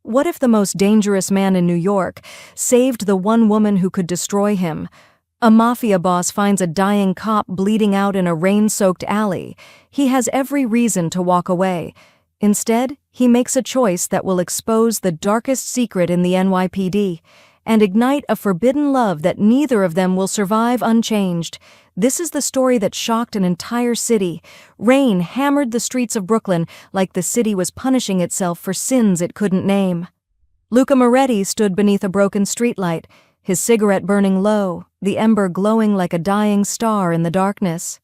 What if the most dangerous man in New York saved the one woman who could destroy him? A mafia boss finds a dying cop bleeding out in a rain-soaked alley. He has every reason to walk away. Instead, he makes a choice that will expose the darkest secret in the NYPD and ignite a forbidden love that neither of them will survive unchanged. This is the story that shocked an entire city. Rain hammered the streets of Brooklyn like the city was punishing itself for sins it couldn't name. Luca Moretti stood beneath a broken streetlight, his cigarette burning low, the ember glowing like a dying star in the darkness.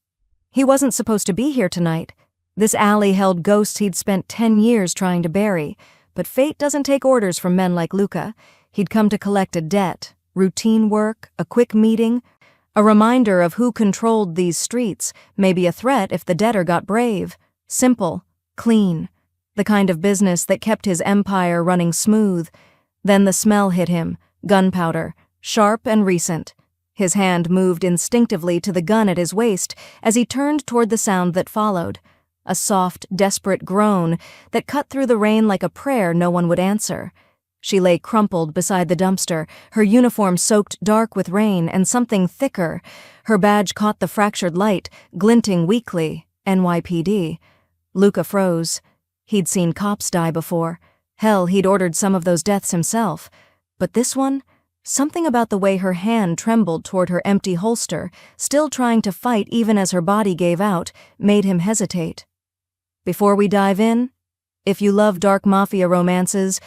He wasn't supposed to be here tonight. This alley held ghosts he'd spent 10 years trying to bury, but fate doesn't take orders from men like Luca. He'd come to collect a debt, routine work, a quick meeting, a reminder of who controlled these streets, maybe a threat if the debtor got brave. Simple, clean, the kind of business that kept his empire running smooth. Then the smell hit him, gunpowder, sharp and recent. His hand moved instinctively to the gun at his waist as he turned toward the sound that followed, a soft, desperate groan that cut through the rain like a prayer no one would answer. She lay crumpled beside the dumpster, her uniform soaked dark with rain and something thicker. Her badge caught the fractured light, glinting weakly. NYPD. Luca froze. He'd seen cops die before. Hell, he'd ordered some of those deaths himself. But this one? Something about the way her hand trembled toward her empty holster, still trying to fight even as her body gave out, made him hesitate. Before we dive in, if you love dark mafia romances,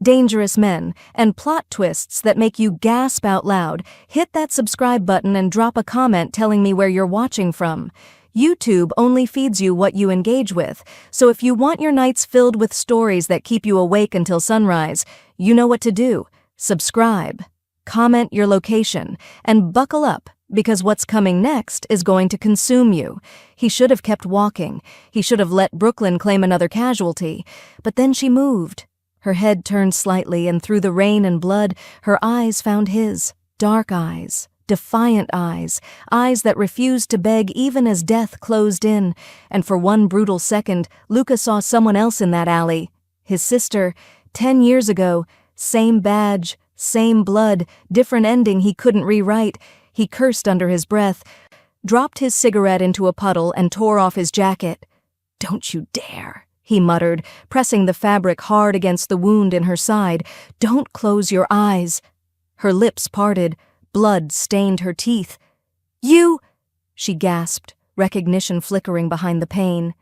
dangerous men, and plot twists that make you gasp out loud, hit that subscribe button and drop a comment telling me where you're watching from. YouTube only feeds you what you engage with, so if you want your nights filled with stories that keep you awake until sunrise, you know what to do. Subscribe, comment your location, and buckle up, because what's coming next is going to consume you. He should have kept walking. He should have let Brooklyn claim another casualty. But then she moved. Her head turned slightly, and through the rain and blood, her eyes found his. Dark eyes, defiant eyes, eyes that refused to beg even as death closed in. And for one brutal second, Luca saw someone else in that alley. His sister, 10 years ago, same badge, same blood, different ending he couldn't rewrite. He cursed under his breath, dropped his cigarette into a puddle, and tore off his jacket. "Don't you dare," he muttered, pressing the fabric hard against the wound in her side. "Don't close your eyes." Her lips parted, blood stained her teeth. "You," she gasped, recognition flickering behind the pain.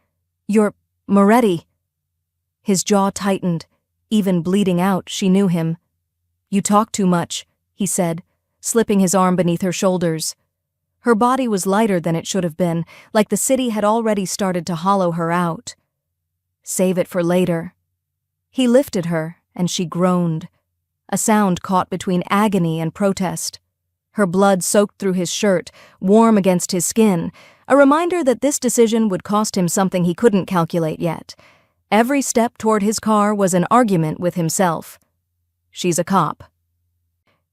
"You're Moretti." His jaw tightened. Even bleeding out, she knew him. "You talk too much," he said, slipping his arm beneath her shoulders. Her body was lighter than it should have been, like the city had already started to hollow her out. "Save it for later." He lifted her, and she groaned. A sound caught between agony and protest. Her blood soaked through his shirt, warm against his skin, a reminder that this decision would cost him something he couldn't calculate yet. Every step toward his car was an argument with himself. "She's a cop.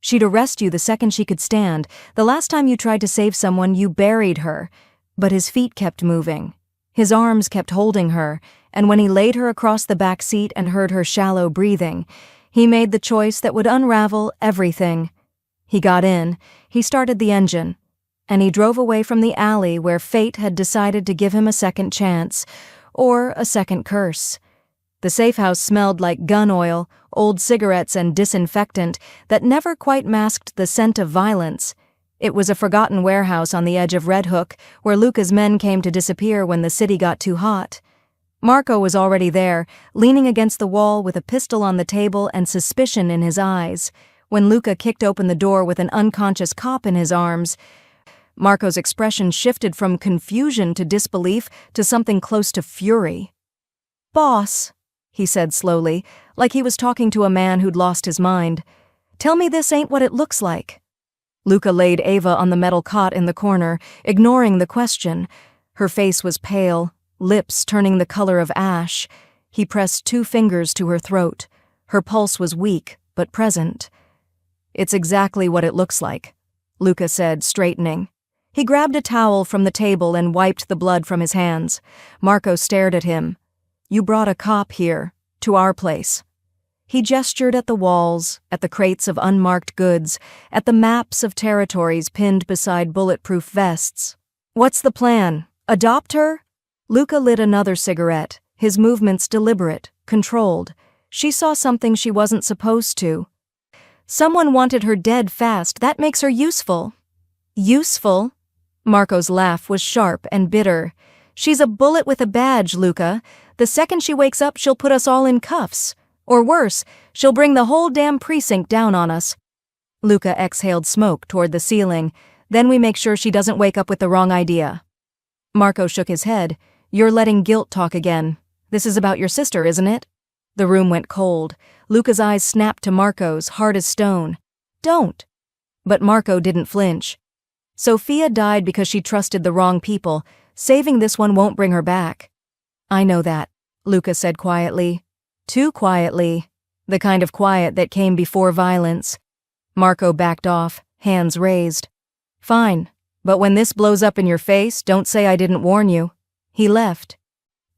She'd arrest you the second she could stand. The last time you tried to save someone, you buried her." But his feet kept moving. His arms kept holding her, and when he laid her across the back seat and heard her shallow breathing, he made the choice that would unravel everything. He got in, he started the engine, and he drove away from the alley where fate had decided to give him a second chance, or a second curse. The safe house smelled like gun oil, old cigarettes, and disinfectant that never quite masked the scent of violence. It was a forgotten warehouse on the edge of Red Hook, where Luca's men came to disappear when the city got too hot. Marco was already there, leaning against the wall with a pistol on the table and suspicion in his eyes. When Luca kicked open the door with an unconscious cop in his arms, Marco's expression shifted from confusion to disbelief to something close to fury. "Boss," he said slowly, like he was talking to a man who'd lost his mind, "tell me this ain't what it looks like." Luca laid Ava on the metal cot in the corner, ignoring the question. Her face was pale, lips turning the color of ash. He pressed 2 fingers to her throat. Her pulse was weak, but present. "It's exactly what it looks like," Luca said, straightening. He grabbed a towel from the table and wiped the blood from his hands. Marco stared at him. "You brought a cop here, to our place." He gestured at the walls, at the crates of unmarked goods, at the maps of territories pinned beside bulletproof vests. "What's the plan? Adopt her?" Luca lit another cigarette, his movements deliberate, controlled. She saw something she wasn't supposed to. "Someone wanted her dead fast. That makes her useful." "Useful?" Marco's laugh was sharp and bitter. "She's a bullet with a badge, Luca. The second she wakes up, she'll put us all in cuffs. Or worse, she'll bring the whole damn precinct down on us." Luca exhaled smoke toward the ceiling. "Then we make sure she doesn't wake up with the wrong idea." Marco shook his head. "You're letting guilt talk again. This is about your sister, isn't it?" The room went cold. Luca's eyes snapped to Marco's, hard as stone. "Don't." But Marco didn't flinch. "Sophia died because she trusted the wrong people. Saving this one won't bring her back." "I know that," Luca said quietly. Too quietly. The kind of quiet that came before violence. Marco backed off, hands raised. "Fine, but when this blows up in your face, don't say I didn't warn you." He left.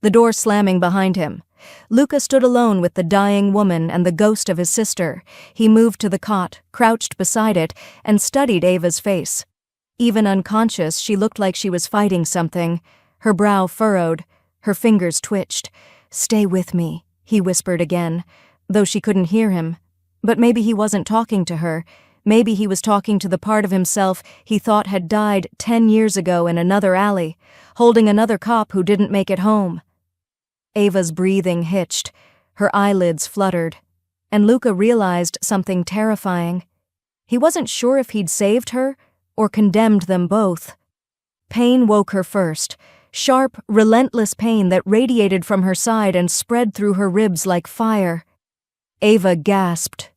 The door slamming behind him. Luca stood alone with the dying woman and the ghost of his sister. He moved to the cot, crouched beside it, and studied Ava's face. Even unconscious, she looked like she was fighting something. Her brow furrowed, her fingers twitched. "Stay with me," he whispered again, though she couldn't hear him. But maybe he wasn't talking to her. Maybe he was talking to the part of himself he thought had died 10 years ago in another alley, holding another cop who didn't make it home. Ava's breathing hitched. Her eyelids fluttered. And Luca realized something terrifying. He wasn't sure if he'd saved her or condemned them both. Pain woke her first. Sharp, relentless pain that radiated from her side and spread through her ribs like fire. Ava gasped,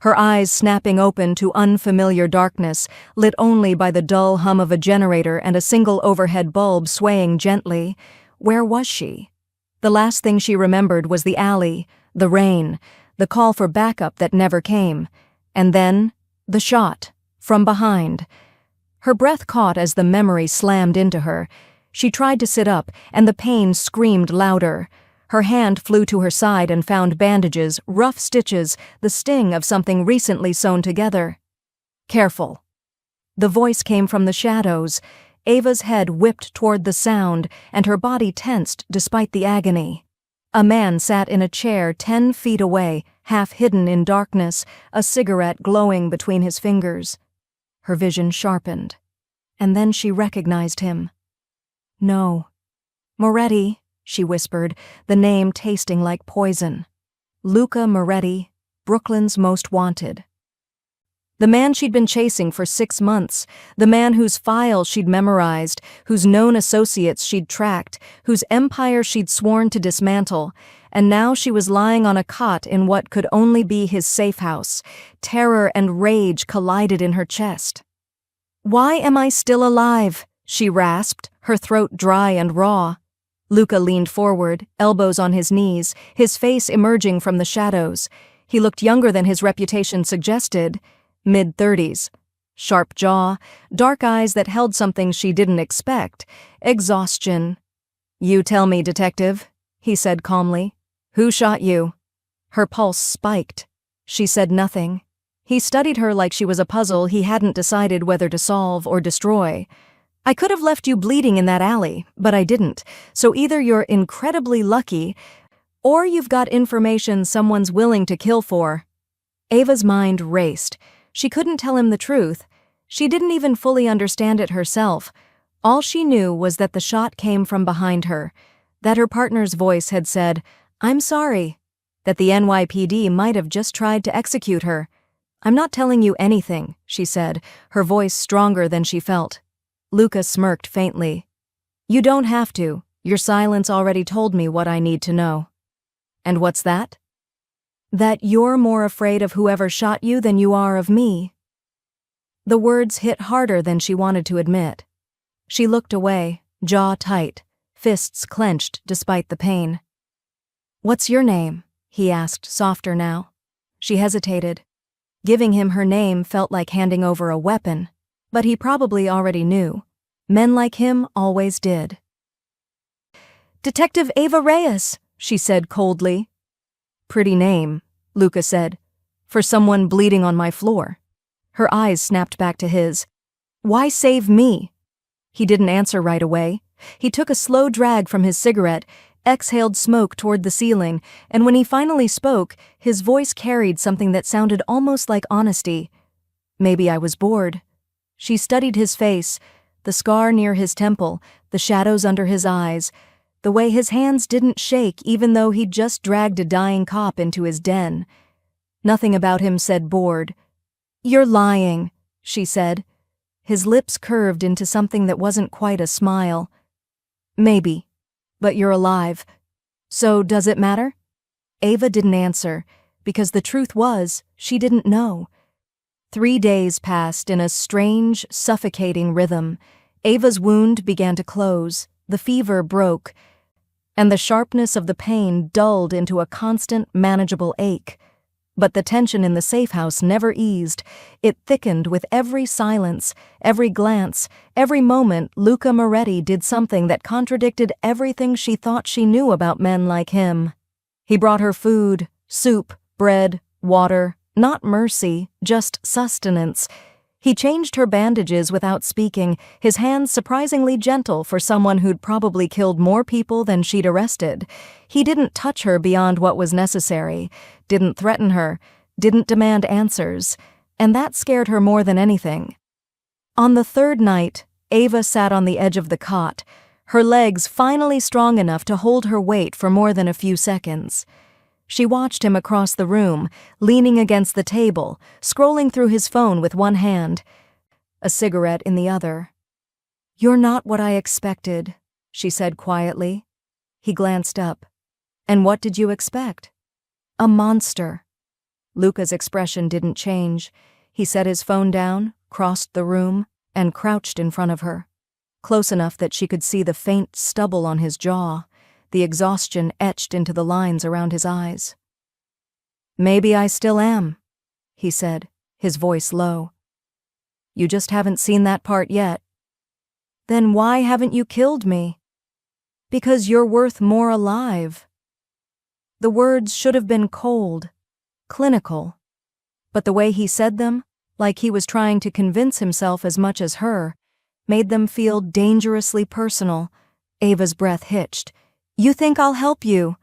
her eyes snapping open to unfamiliar darkness, lit only by the dull hum of a generator and a single overhead bulb swaying gently. Where was she? The last thing she remembered was the alley, the rain, the call for backup that never came, and then the shot, from behind. Her breath caught as the memory slammed into her. She tried to sit up, and the pain screamed louder. Her hand flew to her side and found bandages, rough stitches, the sting of something recently sewn together. "Careful." The voice came from the shadows. Ava's head whipped toward the sound, and her body tensed despite the agony. A man sat in a chair 10 feet away, half hidden in darkness, a cigarette glowing between his fingers. Her vision sharpened. And then she recognized him. "No." "Moretti," she whispered, the name tasting like poison. Luca Moretti, Brooklyn's most wanted. The man she'd been chasing for 6 months, the man whose files she'd memorized, whose known associates she'd tracked, whose empire she'd sworn to dismantle, and now she was lying on a cot in what could only be his safe house. Terror and rage collided in her chest. "Why am I still alive?" she rasped, her throat dry and raw. Luca leaned forward, elbows on his knees, his face emerging from the shadows. He looked younger than his reputation suggested, mid-30s. Sharp jaw, dark eyes that held something she didn't expect, exhaustion. "You tell me, detective," he said calmly. "Who shot you?" Her pulse spiked. She said nothing. He studied her like she was a puzzle he hadn't decided whether to solve or destroy. "I could have left you bleeding in that alley, but I didn't, so either you're incredibly lucky, or you've got information someone's willing to kill for." Ava's mind raced. She couldn't tell him the truth. She didn't even fully understand it herself. All she knew was that the shot came from behind her, that her partner's voice had said, "I'm sorry," that the NYPD might have just tried to execute her. "I'm not telling you anything," she said, her voice stronger than she felt. Luca smirked faintly. "You don't have to. Your silence already told me what I need to know." "And what's that?" "That you're more afraid of whoever shot you than you are of me." The words hit harder than she wanted to admit. She looked away, jaw tight, fists clenched despite the pain. "What's your name?" he asked, softer now. She hesitated. Giving him her name felt like handing over a weapon, but he probably already knew. Men like him always did. "Detective Ava Reyes," she said coldly. "Pretty name," Luca said. "For someone bleeding on my floor." Her eyes snapped back to his. "Why save me?" He didn't answer right away. He took a slow drag from his cigarette, exhaled smoke toward the ceiling, and when he finally spoke, his voice carried something that sounded almost like honesty. "Maybe I was bored." She studied his face, the scar near his temple, the shadows under his eyes, the way his hands didn't shake even though he'd just dragged a dying cop into his den. Nothing about him said bored. "You're lying," she said. His lips curved into something that wasn't quite a smile. "Maybe. But you're alive. So does it matter?" Ava didn't answer, because the truth was, she didn't know. 3 days passed in a strange, suffocating rhythm. Ava's wound began to close, the fever broke, and the sharpness of the pain dulled into a constant, manageable ache. But the tension in the safe house never eased. It thickened with every silence, every glance, every moment Luca Moretti did something that contradicted everything she thought she knew about men like him. He brought her food, soup, bread, water, not mercy, just sustenance. He changed her bandages without speaking, his hands surprisingly gentle for someone who'd probably killed more people than she'd arrested. He didn't touch her beyond what was necessary, didn't threaten her, didn't demand answers, and that scared her more than anything. On the third night, Ava sat on the edge of the cot, her legs finally strong enough to hold her weight for more than a few seconds. She watched him across the room, leaning against the table, scrolling through his phone with one hand, a cigarette in the other. "You're not what I expected," she said quietly. He glanced up. "And what did you expect?" "A monster." Luca's expression didn't change. He set his phone down, crossed the room, and crouched in front of her, close enough that she could see the faint stubble on his jaw, the exhaustion etched into the lines around his eyes. "Maybe I still am," he said, his voice low. "You just haven't seen that part yet." "Then why haven't you killed me?" "Because you're worth more alive." The words should have been cold, clinical, but the way he said them, like he was trying to convince himself as much as her, made them feel dangerously personal. Ava's breath hitched. "You think I'll help you?"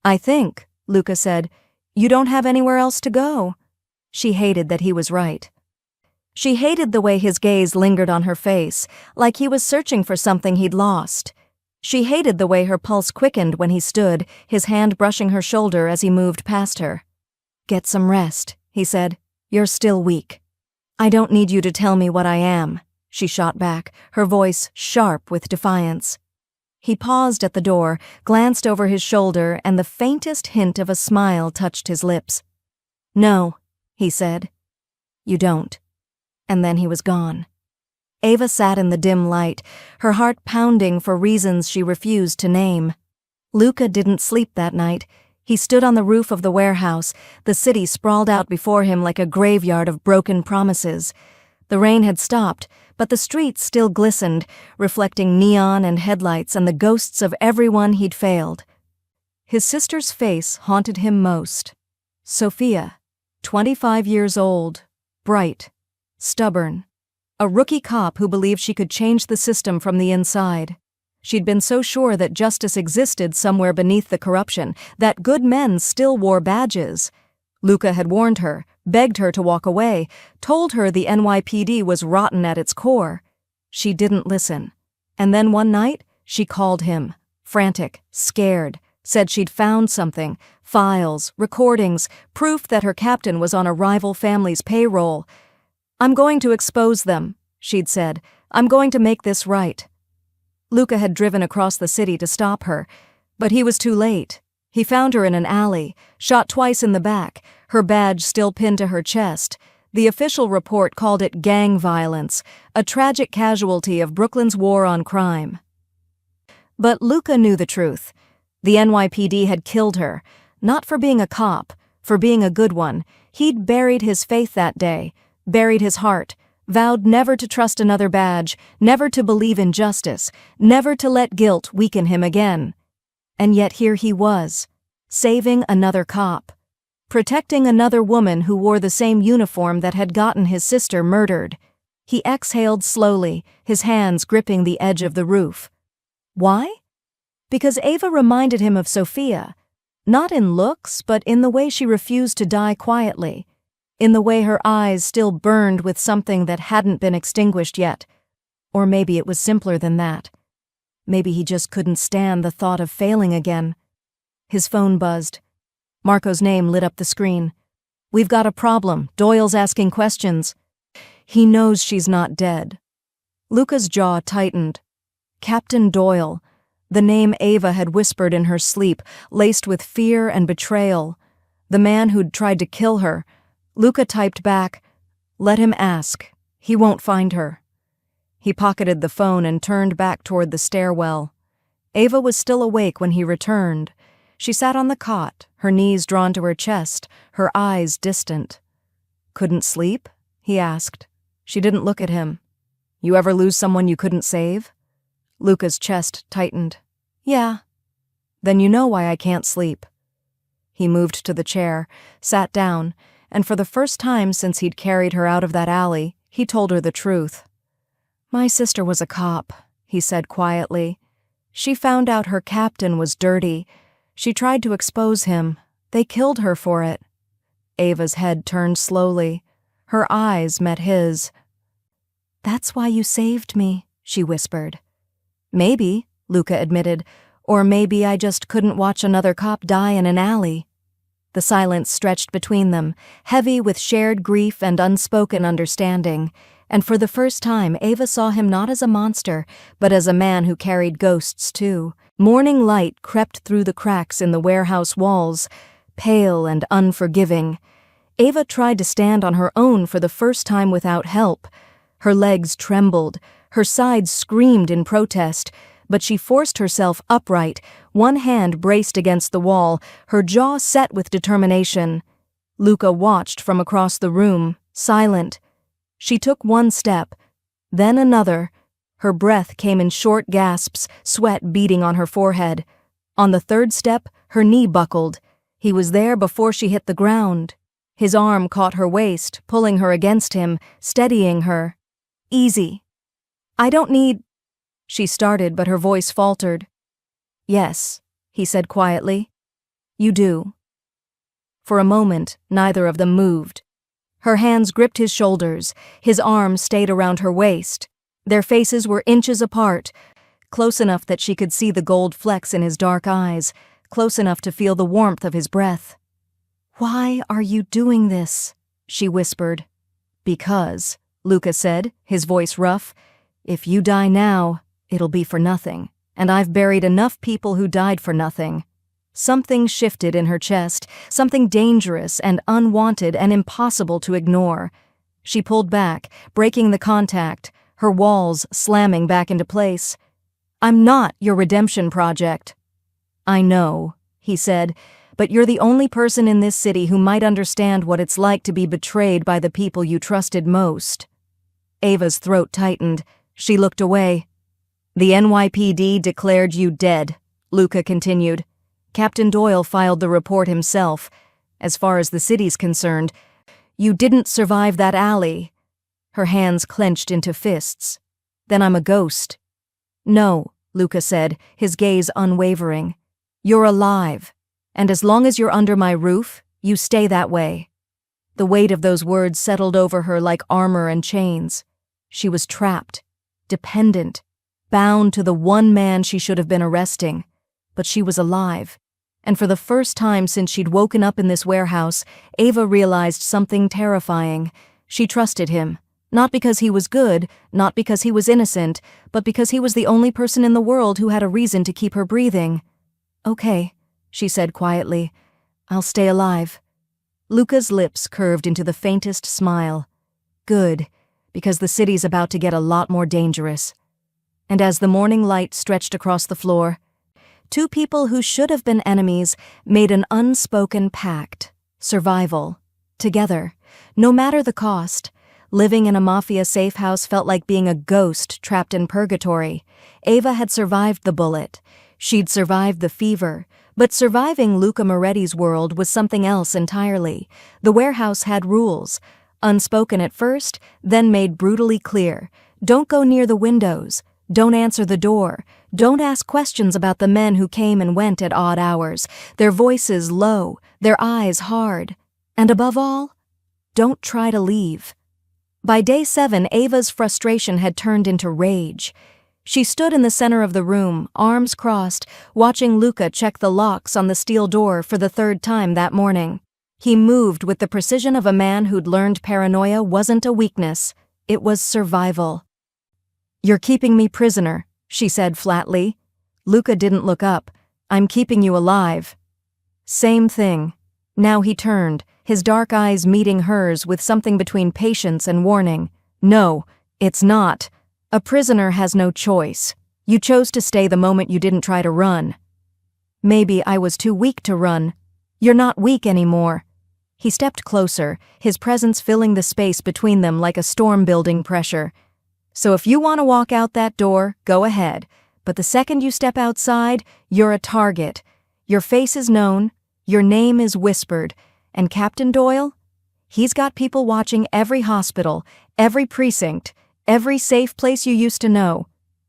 "I think," Luca said, "you don't have anywhere else to go." She hated that he was right. She hated the way his gaze lingered on her face, like he was searching for something he'd lost. She hated the way her pulse quickened when he stood, his hand brushing her shoulder as he moved past her. "Get some rest," he said. "You're still weak." "I don't need you to tell me what I am," she shot back, her voice sharp with defiance. He paused at the door, glanced over his shoulder, and the faintest hint of a smile touched his lips. "No," he said. "You don't." And then he was gone. Ava sat in the dim light, her heart pounding for reasons she refused to name. Luca didn't sleep that night. He stood on the roof of the warehouse, the city sprawled out before him like a graveyard of broken promises. The rain had stopped, but the streets still glistened, reflecting neon and headlights and the ghosts of everyone he'd failed. His sister's face haunted him most. Sophia, 25 years old, bright, stubborn, a rookie cop who believed she could change the system from the inside. She'd been so sure that justice existed somewhere beneath the corruption, that good men still wore badges. Luca had warned her, begged her to walk away, told her the NYPD was rotten at its core. She didn't listen. And then one night, she called him, frantic, scared, said she'd found something, files, recordings, proof that her captain was on a rival family's payroll. "I'm going to expose them," she'd said. "I'm going to make this right." Luca had driven across the city to stop her, but he was too late. He found her in an alley, shot twice in the back, her badge still pinned to her chest. The official report called it gang violence, a tragic casualty of Brooklyn's war on crime. But Luca knew the truth. The NYPD had killed her, not for being a cop, for being a good one. He'd buried his faith that day, buried his heart, vowed never to trust another badge, never to believe in justice, never to let guilt weaken him again. And yet here he was, saving another cop. protecting another woman who wore the same uniform that had gotten his sister murdered. He exhaled slowly, his hands gripping the edge of the roof. Why? Because Ava reminded him of Sophia, not in looks, but in the way she refused to die quietly, in the way her eyes still burned with something that hadn't been extinguished yet. Or maybe it was simpler than that. Maybe he just couldn't stand the thought of failing again. His phone buzzed. Marco's name lit up the screen. "We've got a problem. Doyle's asking questions." He knows she's not dead. Luca's jaw tightened. Captain Doyle, the name Ava had whispered in her sleep, laced with fear and betrayal. The man who'd tried to kill her. Luca typed back, "Let him ask. He won't find her." He pocketed the phone and turned back toward the stairwell. Ava was still awake when he returned. She sat on the cot, her knees drawn to her chest, her eyes distant. "Couldn't sleep?" he asked. She didn't look at him. "You ever lose someone you couldn't save?" Luca's chest tightened. "Yeah." "Then you know why I can't sleep." He moved to the chair, sat down, and for the first time since he'd carried her out of that alley, he told her the truth. "My sister was a cop," he said quietly. "She found out her captain was dirty. She tried to expose him. They killed her for it." Ava's head turned slowly. Her eyes met his. "That's why you saved me," she whispered. "Maybe," Luca admitted, "or maybe I just couldn't watch another cop die in an alley." The silence stretched between them, heavy with shared grief and unspoken understanding, and for the first time Ava saw him not as a monster, but as a man who carried ghosts too. Morning light crept through the cracks in the warehouse walls, pale and unforgiving. Ava tried to stand on her own for the first time without help. Her legs trembled, her sides screamed in protest, but she forced herself upright, one hand braced against the wall, her jaw set with determination. Luca watched from across the room, silent. She took one step, then another. Her breath came in short gasps, sweat beading on her forehead. On the third step, her knee buckled. He was there before she hit the ground. His arm caught her waist, pulling her against him, steadying her. "Easy. I don't need—" She started, but her voice faltered. "Yes," he said quietly. "You do." For a moment, neither of them moved. Her hands gripped his shoulders, his arm stayed around her waist. Their faces were inches apart, close enough that she could see the gold flecks in his dark eyes, close enough to feel the warmth of his breath. "Why are you doing this?" she whispered. "Because," Luca said, his voice rough, "if you die now, it'll be for nothing, and I've buried enough people who died for nothing." Something shifted in her chest, something dangerous and unwanted and impossible to ignore. She pulled back, breaking the contact, her walls slamming back into place. "I'm not your redemption project." "I know," he said, "but you're the only person in this city who might understand what it's like to be betrayed by the people you trusted most." Ava's throat tightened. She looked away. "The NYPD declared you dead," Luca continued. "Captain Doyle filed the report himself. As far as the city's concerned, you didn't survive that alley." Her hands clenched into fists. "Then I'm a ghost." "No," Luca said, his gaze unwavering. "You're alive, and as long as you're under my roof, you stay that way." The weight of those words settled over her like armor and chains. She was trapped, dependent, bound to the one man she should have been arresting. But she was alive, and for the first time since she'd woken up in this warehouse, Ava realized something terrifying. She trusted him, not because he was good, not because he was innocent, but because he was the only person in the world who had a reason to keep her breathing. "Okay," she said quietly. "I'll stay alive." Luca's lips curved into the faintest smile. "Good, because the city's about to get a lot more dangerous." And as the morning light stretched across the floor, two people who should have been enemies made an unspoken pact. Survival. Together. No matter the cost. Living in a Mafia safe house felt like being a ghost trapped in purgatory. Ava had survived the bullet. She'd survived the fever, but surviving Luca Moretti's world was something else entirely. The warehouse had rules, unspoken at first, then made brutally clear. Don't go near the windows. Don't answer the door. Don't ask questions about the men who came and went at odd hours, their voices low, their eyes hard. And above all, don't try to leave. By day 7, Ava's frustration had turned into rage. She stood in the center of the room, arms crossed, watching Luca check the locks on the steel door for the 3rd time that morning. He moved with the precision of a man who'd learned paranoia wasn't a weakness, it was survival. "You're keeping me prisoner," she said flatly. Luca didn't look up. "I'm keeping you alive." Same thing. Now he turned, his dark eyes meeting hers with something between patience and warning. "No, it's not. A prisoner has no choice. You chose to stay the moment you didn't try to run." "Maybe I was too weak to run." "You're not weak anymore." He stepped closer, his presence filling the space between them like a storm building pressure. "So if you want to walk out that door, go ahead. But the second you step outside, you're a target. Your face is known, your name is whispered, and Captain Doyle? He's got people watching every hospital, every precinct, every safe place you used to know."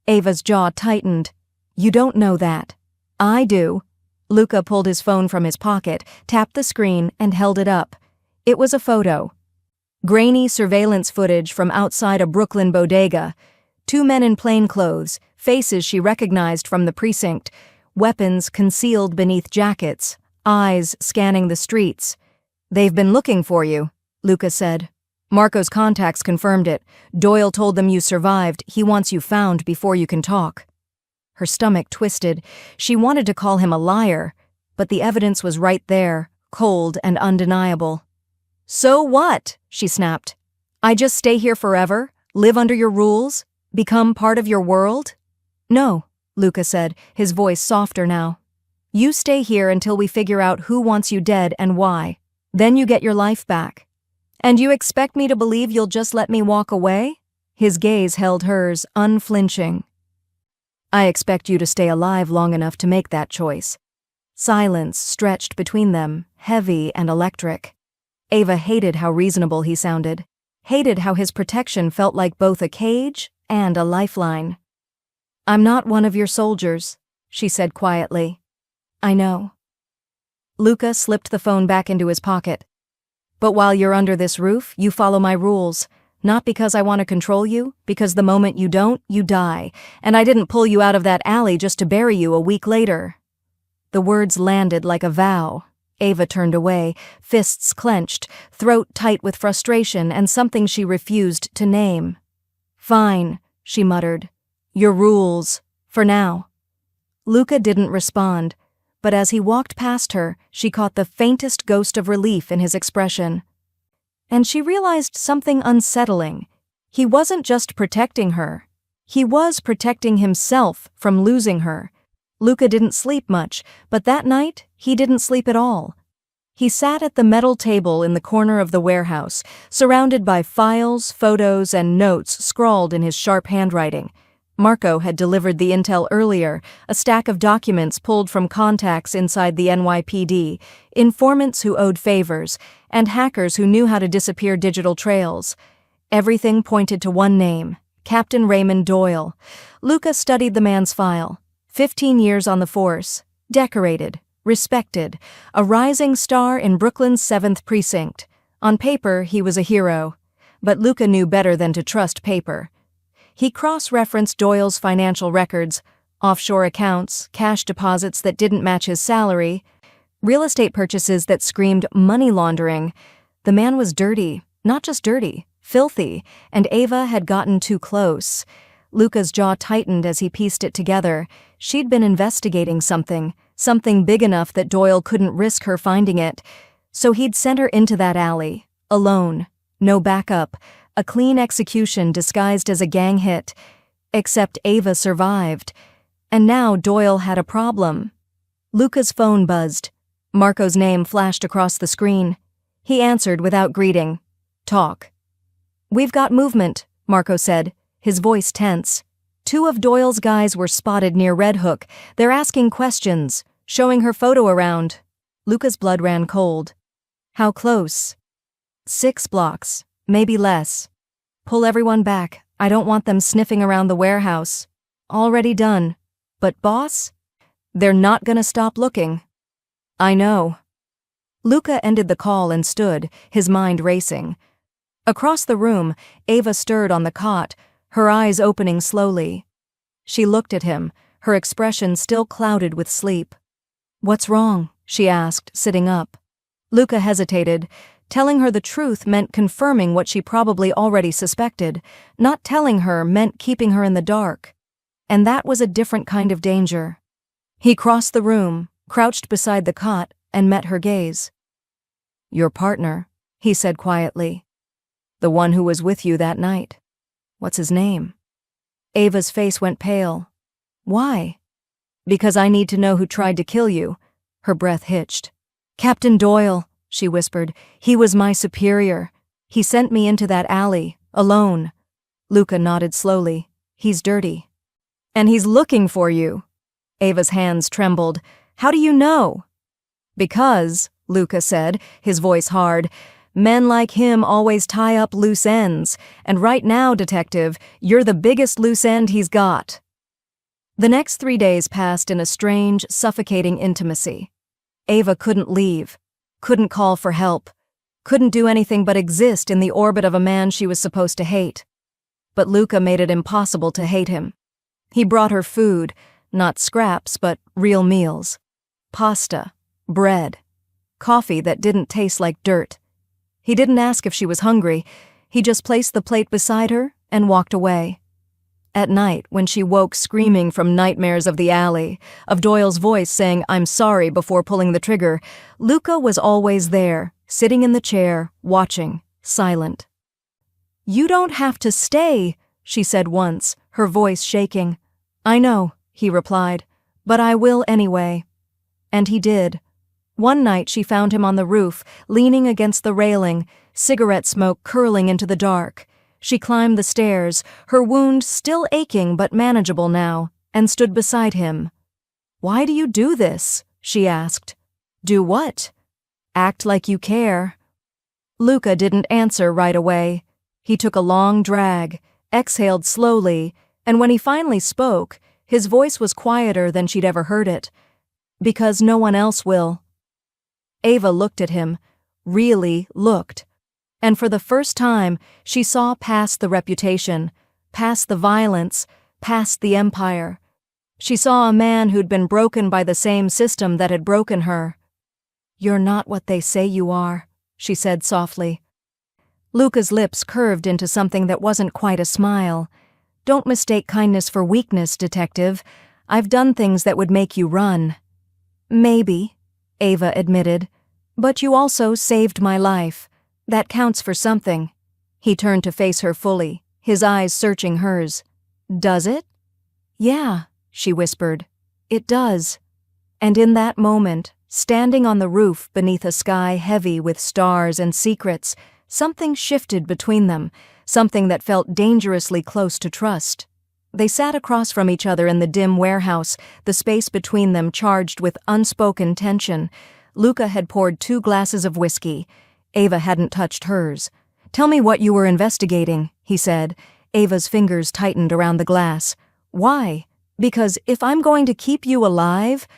Ava's jaw tightened. "You don't know that. I do." Luca pulled his phone from his pocket, tapped the screen, and held it up. It was a photo. Grainy surveillance footage from outside a Brooklyn bodega. 2 men in plainclothes, faces she recognized from the precinct, weapons concealed beneath jackets, eyes scanning the streets. "They've been looking for you," Luca said. "Marco's contacts confirmed it. Doyle told them you survived. He wants you found before you can talk." Her stomach twisted. She wanted to call him a liar, but the evidence was right there, cold and undeniable. "So what?" she snapped. "I just stay here forever, live under your rules, become part of your world?" "No," Luca said, his voice softer now. "You stay here until we figure out who wants you dead and why. Then you get your life back." "And you expect me to believe you'll just let me walk away?" His gaze held hers, unflinching. "I expect you to stay alive long enough to make that choice." Silence stretched between them, heavy and electric. Ava hated how reasonable he sounded, hated how his protection felt like both a cage and a lifeline. "I'm not one of your soldiers," she said quietly. "I know." Luca slipped the phone back into his pocket. "But while you're under this roof, you follow my rules. Not because I want to control you, because the moment you don't, you die. And I didn't pull you out of that alley just to bury you a week later." The words landed like a vow. Ava turned away, fists clenched, throat tight with frustration and something she refused to name. "Fine," she muttered. "Your rules. For now." Luca didn't respond, but as he walked past her, she caught the faintest ghost of relief in his expression. And she realized something unsettling. He wasn't just protecting her. He was protecting himself from losing her. Luca didn't sleep much, but that night, he didn't sleep at all. He sat at the metal table in the corner of the warehouse, surrounded by files, photos, and notes scrawled in his sharp handwriting. Marco had delivered the intel earlier, a stack of documents pulled from contacts inside the NYPD, informants who owed favors, and hackers who knew how to disappear digital trails. Everything pointed to one name, Captain Raymond Doyle. Luca studied the man's file. 15 years on the force, decorated, respected, a rising star in Brooklyn's 7th precinct. On paper, he was a hero. But Luca knew better than to trust paper. He cross-referenced Doyle's financial records, offshore accounts, cash deposits that didn't match his salary, real estate purchases that screamed money laundering. The man was dirty, not just dirty, filthy, and Ava had gotten too close. Luca's jaw tightened as he pieced it together. She'd been investigating something big enough that Doyle couldn't risk her finding it. So he'd sent her into that alley, alone, no backup, a clean execution disguised as a gang hit. Except Ava survived. And now Doyle had a problem. Luca's phone buzzed. Marco's name flashed across the screen. He answered without greeting. "Talk." "We've got movement," Marco said, his voice tense. 2 of Doyle's guys were spotted near Red Hook. They're asking questions, showing her photo around. Luca's blood ran cold. How close? 6 blocks, maybe less. Pull everyone back. I don't want them sniffing around the warehouse. Already done. But boss? They're not gonna stop looking. I know. Luca ended the call and stood, his mind racing. Across the room, Ava stirred on the cot, her eyes opening slowly. She looked at him, her expression still clouded with sleep. What's wrong? She asked, sitting up. Luca hesitated. Telling her the truth meant confirming what she probably already suspected. Not telling her meant keeping her in the dark. And that was a different kind of danger. He crossed the room, crouched beside the cot, and met her gaze. Your partner, he said quietly. The one who was with you that night. What's his name? Ava's face went pale. Why? Because I need to know who tried to kill you. Her breath hitched. Captain Doyle, she whispered. He was my superior. He sent me into that alley, alone. Luca nodded slowly. He's dirty. And he's looking for you. Ava's hands trembled. How do you know? Because, Luca said, his voice hard, men like him always tie up loose ends, and right now, detective, you're the biggest loose end he's got. The next 3 days passed in a strange, suffocating intimacy. Ava couldn't leave, couldn't call for help, couldn't do anything but exist in the orbit of a man she was supposed to hate. But Luca made it impossible to hate him. He brought her food, not scraps, but real meals. Pasta, bread, coffee that didn't taste like dirt. He didn't ask if she was hungry. He just placed the plate beside her and walked away. At night, when she woke screaming from nightmares of the alley, of Doyle's voice saying, I'm sorry, before pulling the trigger, Luca was always there, sitting in the chair, watching, silent. You don't have to stay, she said once, her voice shaking. I know, he replied, but I will anyway. And he did. One night she found him on the roof, leaning against the railing, cigarette smoke curling into the dark. She climbed the stairs, her wound still aching but manageable now, and stood beside him. Why do you do this? She asked. Do what? Act like you care. Luca didn't answer right away. He took a long drag, exhaled slowly, and when he finally spoke, his voice was quieter than she'd ever heard it. Because no one else will. Ava looked at him, really looked. And for the first time, she saw past the reputation, past the violence, past the empire. She saw a man who'd been broken by the same system that had broken her. You're not what they say you are, she said softly. Luca's lips curved into something that wasn't quite a smile. Don't mistake kindness for weakness, detective. I've done things that would make you run. Maybe, Ava admitted, but you also saved my life. That counts for something. He turned to face her fully, his eyes searching hers. Does it? Yeah, she whispered. It does. And in that moment, standing on the roof beneath a sky heavy with stars and secrets, something shifted between them, something that felt dangerously close to trust. They sat across from each other in the dim warehouse, the space between them charged with unspoken tension. Luca had poured 2 glasses of whiskey. Ava hadn't touched hers. Tell me what you were investigating, he said. Ava's fingers tightened around the glass. Why? Because if I'm going to keep you alive,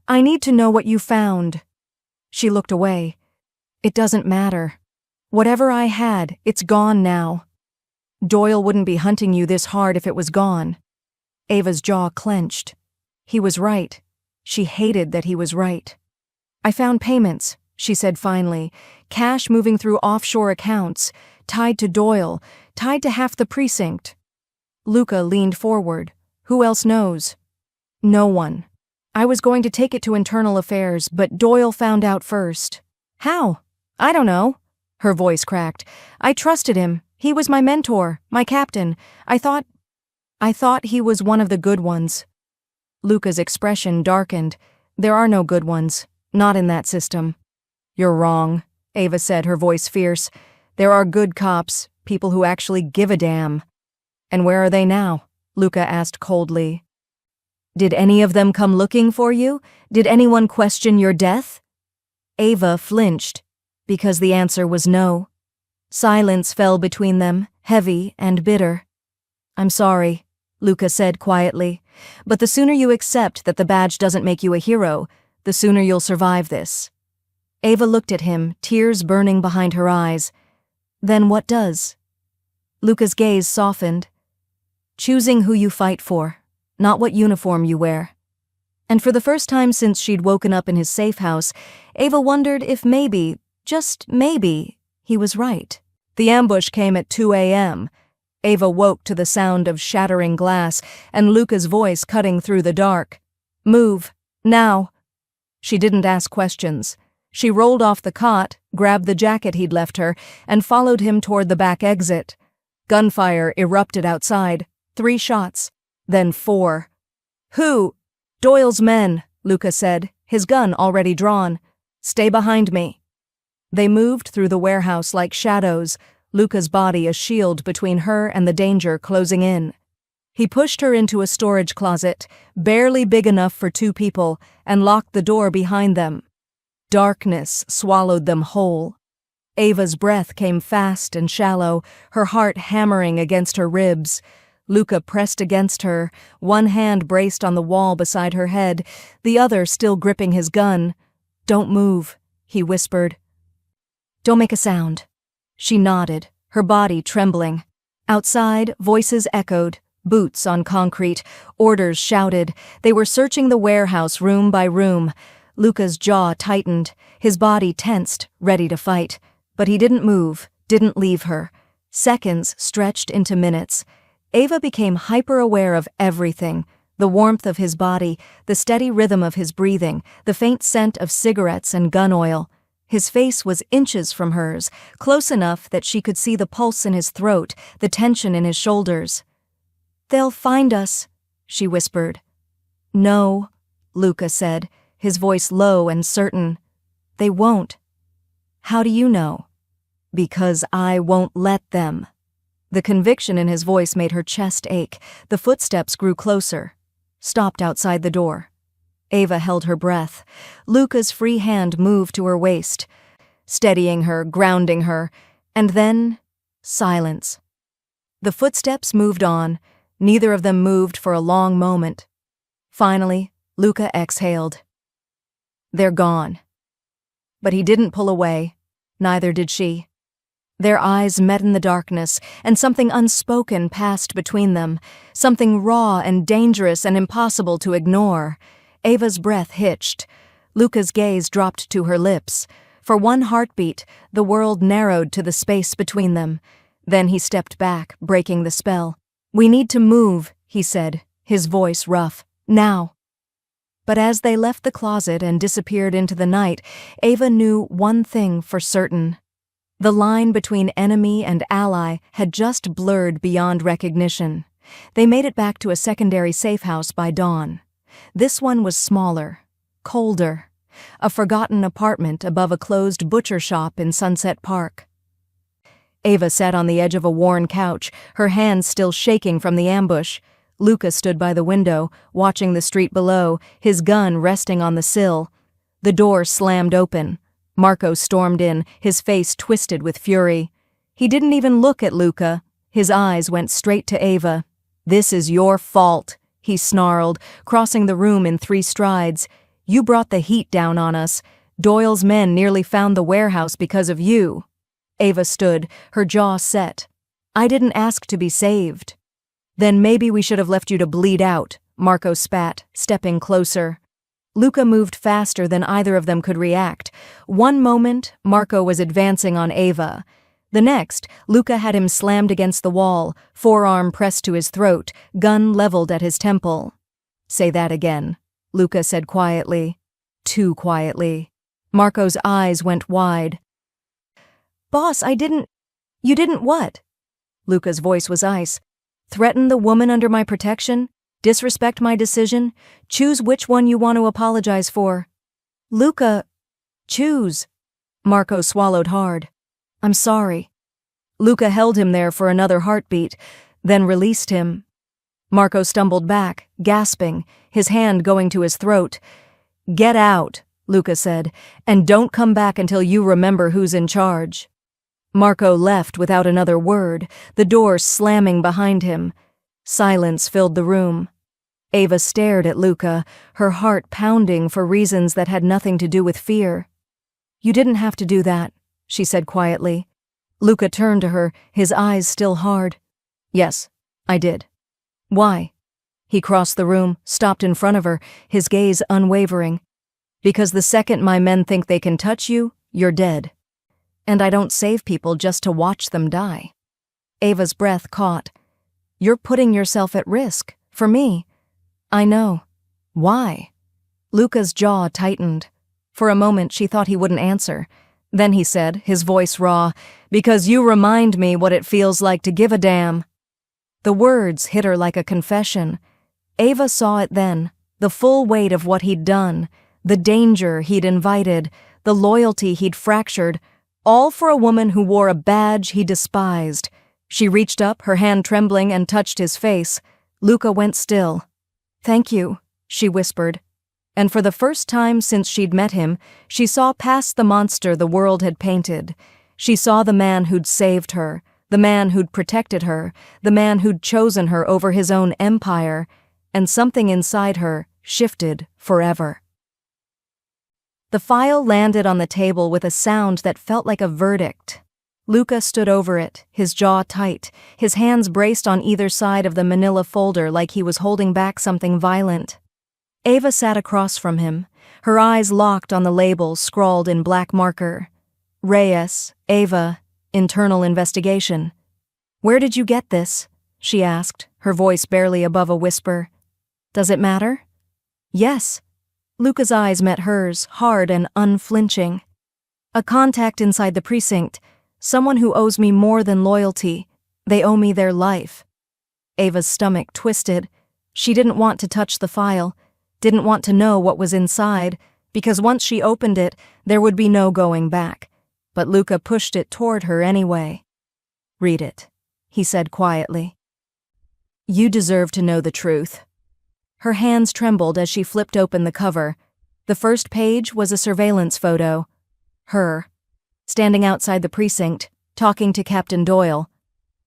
I need to know what you found. She looked away. It doesn't matter. Whatever I had, it's gone now. Doyle wouldn't be hunting you this hard if it was gone. Ava's jaw clenched. He was right. She hated that he was right. I found payments, she said finally, cash moving through offshore accounts, tied to Doyle, tied to half the precinct. Luca leaned forward. Who else knows? No one. I was going to take it to internal affairs, but Doyle found out first. How? I don't know. Her voice cracked. I trusted him. He was my mentor, my captain. I thought he was one of the good ones. Luca's expression darkened. There are no good ones. Not in that system. You're wrong, Ava said, her voice fierce. There are good cops, people who actually give a damn. And where are they now? Luca asked coldly. Did any of them come looking for you? Did anyone question your death? Ava flinched, because the answer was no. Silence fell between them, heavy and bitter. I'm sorry, Luca said quietly, but the sooner you accept that the badge doesn't make you a hero, the sooner you'll survive this. Ava looked at him, tears burning behind her eyes. Then what does? Luca's gaze softened. Choosing who you fight for, not what uniform you wear. And for the first time since she'd woken up in his safe house, Ava wondered if maybe, just maybe, he was right. The ambush came at 2 a.m. Ava woke to the sound of shattering glass and Luca's voice cutting through the dark. Move, now. She didn't ask questions. She rolled off the cot, grabbed the jacket he'd left her, and followed him toward the back exit. Gunfire erupted outside. 3 shots. Then 4. Who? Doyle's men, Luca said, his gun already drawn. Stay behind me. They moved through the warehouse like shadows, Luca's body a shield between her and the danger closing in. He pushed her into a storage closet, barely big enough for 2 people, and locked the door behind them. Darkness swallowed them whole. Ava's breath came fast and shallow, her heart hammering against her ribs. Luca pressed against her, one hand braced on the wall beside her head, the other still gripping his gun. Don't move, he whispered. Don't make a sound. She nodded, her body trembling. Outside, voices echoed, boots on concrete, orders shouted. They were searching the warehouse room by room. Luca's jaw tightened, his body tensed, ready to fight. But he didn't move, didn't leave her. Seconds stretched into minutes. Ava became hyper-aware of everything, the warmth of his body, the steady rhythm of his breathing, the faint scent of cigarettes and gun oil. His face was inches from hers, close enough that she could see the pulse in his throat, the tension in his shoulders. They'll find us, she whispered. No, Luca said, his voice low and certain. They won't. How do you know? Because I won't let them. The conviction in his voice made her chest ache. The footsteps grew closer, stopped outside the door. Ava held her breath. Luca's free hand moved to her waist, steadying her, grounding her, and then silence. The footsteps moved on. Neither of them moved for a long moment. Finally, Luca exhaled. They're gone. But he didn't pull away. Neither did she. Their eyes met in the darkness, and something unspoken passed between them, something raw and dangerous and impossible to ignore. Ava's breath hitched. Luca's gaze dropped to her lips. For one heartbeat, the world narrowed to the space between them. Then he stepped back, breaking the spell. We need to move, he said, his voice rough. Now. But as they left the closet and disappeared into the night, Ava knew one thing for certain. The line between enemy and ally had just blurred beyond recognition. They made it back to a secondary safe house by dawn. This one was smaller, colder, a forgotten apartment above a closed butcher shop in Sunset Park. Ava sat on the edge of a worn couch, her hands still shaking from the ambush. Luca stood by the window, watching the street below, his gun resting on the sill. The door slammed open. Marco stormed in, his face twisted with fury. He didn't even look at Luca. His eyes went straight to Ava. This is your fault, he snarled, crossing the room in 3 strides. You brought the heat down on us. Doyle's men nearly found the warehouse because of you. Ava stood, her jaw set. I didn't ask to be saved. Then maybe we should have left you to bleed out, Marco spat, stepping closer. Luca moved faster than either of them could react. One moment, Marco was advancing on Ava. The next, Luca had him slammed against the wall, forearm pressed to his throat, gun leveled at his temple. Say that again, Luca said quietly. Too quietly. Marco's eyes went wide. Boss, You didn't what? Luca's voice was ice. Threaten the woman under my protection? Disrespect my decision? Choose which one you want to apologize for. Luca, choose. Marco swallowed hard. I'm sorry. Luca held him there for another heartbeat, then released him. Marco stumbled back, gasping, his hand going to his throat. "Get out," Luca said, "and don't come back until you remember who's in charge." Marco left without another word, the door slamming behind him. Silence filled the room. Ava stared at Luca, her heart pounding for reasons that had nothing to do with fear. "You didn't have to do that," she said quietly. Luca turned to her, his eyes still hard. "Yes, I did." "Why?" He crossed the room, stopped in front of her, his gaze unwavering. "Because the second my men think they can touch you, you're dead. And I don't save people just to watch them die." Ava's breath caught. "You're putting yourself at risk, for me." "I know. Why?" Luca's jaw tightened. For a moment she thought he wouldn't answer. Then he said, his voice raw, "Because you remind me what it feels like to give a damn." The words hit her like a confession. Ava saw it then, the full weight of what he'd done, the danger he'd invited, the loyalty he'd fractured, all for a woman who wore a badge he despised. She reached up, her hand trembling, and touched his face. Luca went still. "Thank you," she whispered. And for the first time since she'd met him, she saw past the monster the world had painted. She saw the man who'd saved her, the man who'd protected her, the man who'd chosen her over his own empire, and something inside her shifted forever. The file landed on the table with a sound that felt like a verdict. Luca stood over it, his jaw tight, his hands braced on either side of the manila folder like he was holding back something violent. Ava sat across from him, her eyes locked on the label scrawled in black marker. Reyes, Ava, Internal Investigation. "Where did you get this?" she asked, her voice barely above a whisper. "Does it matter?" "Yes." Luca's eyes met hers, hard and unflinching. "A contact inside the precinct. Someone who owes me more than loyalty. They owe me their life." Ava's stomach twisted. She didn't want to touch the file, didn't want to know what was inside, because once she opened it, there would be no going back. But Luca pushed it toward her anyway. "Read it," he said quietly. "You deserve to know the truth." Her hands trembled as she flipped open the cover. The first page was a surveillance photo. Her, standing outside the precinct, talking to Captain Doyle.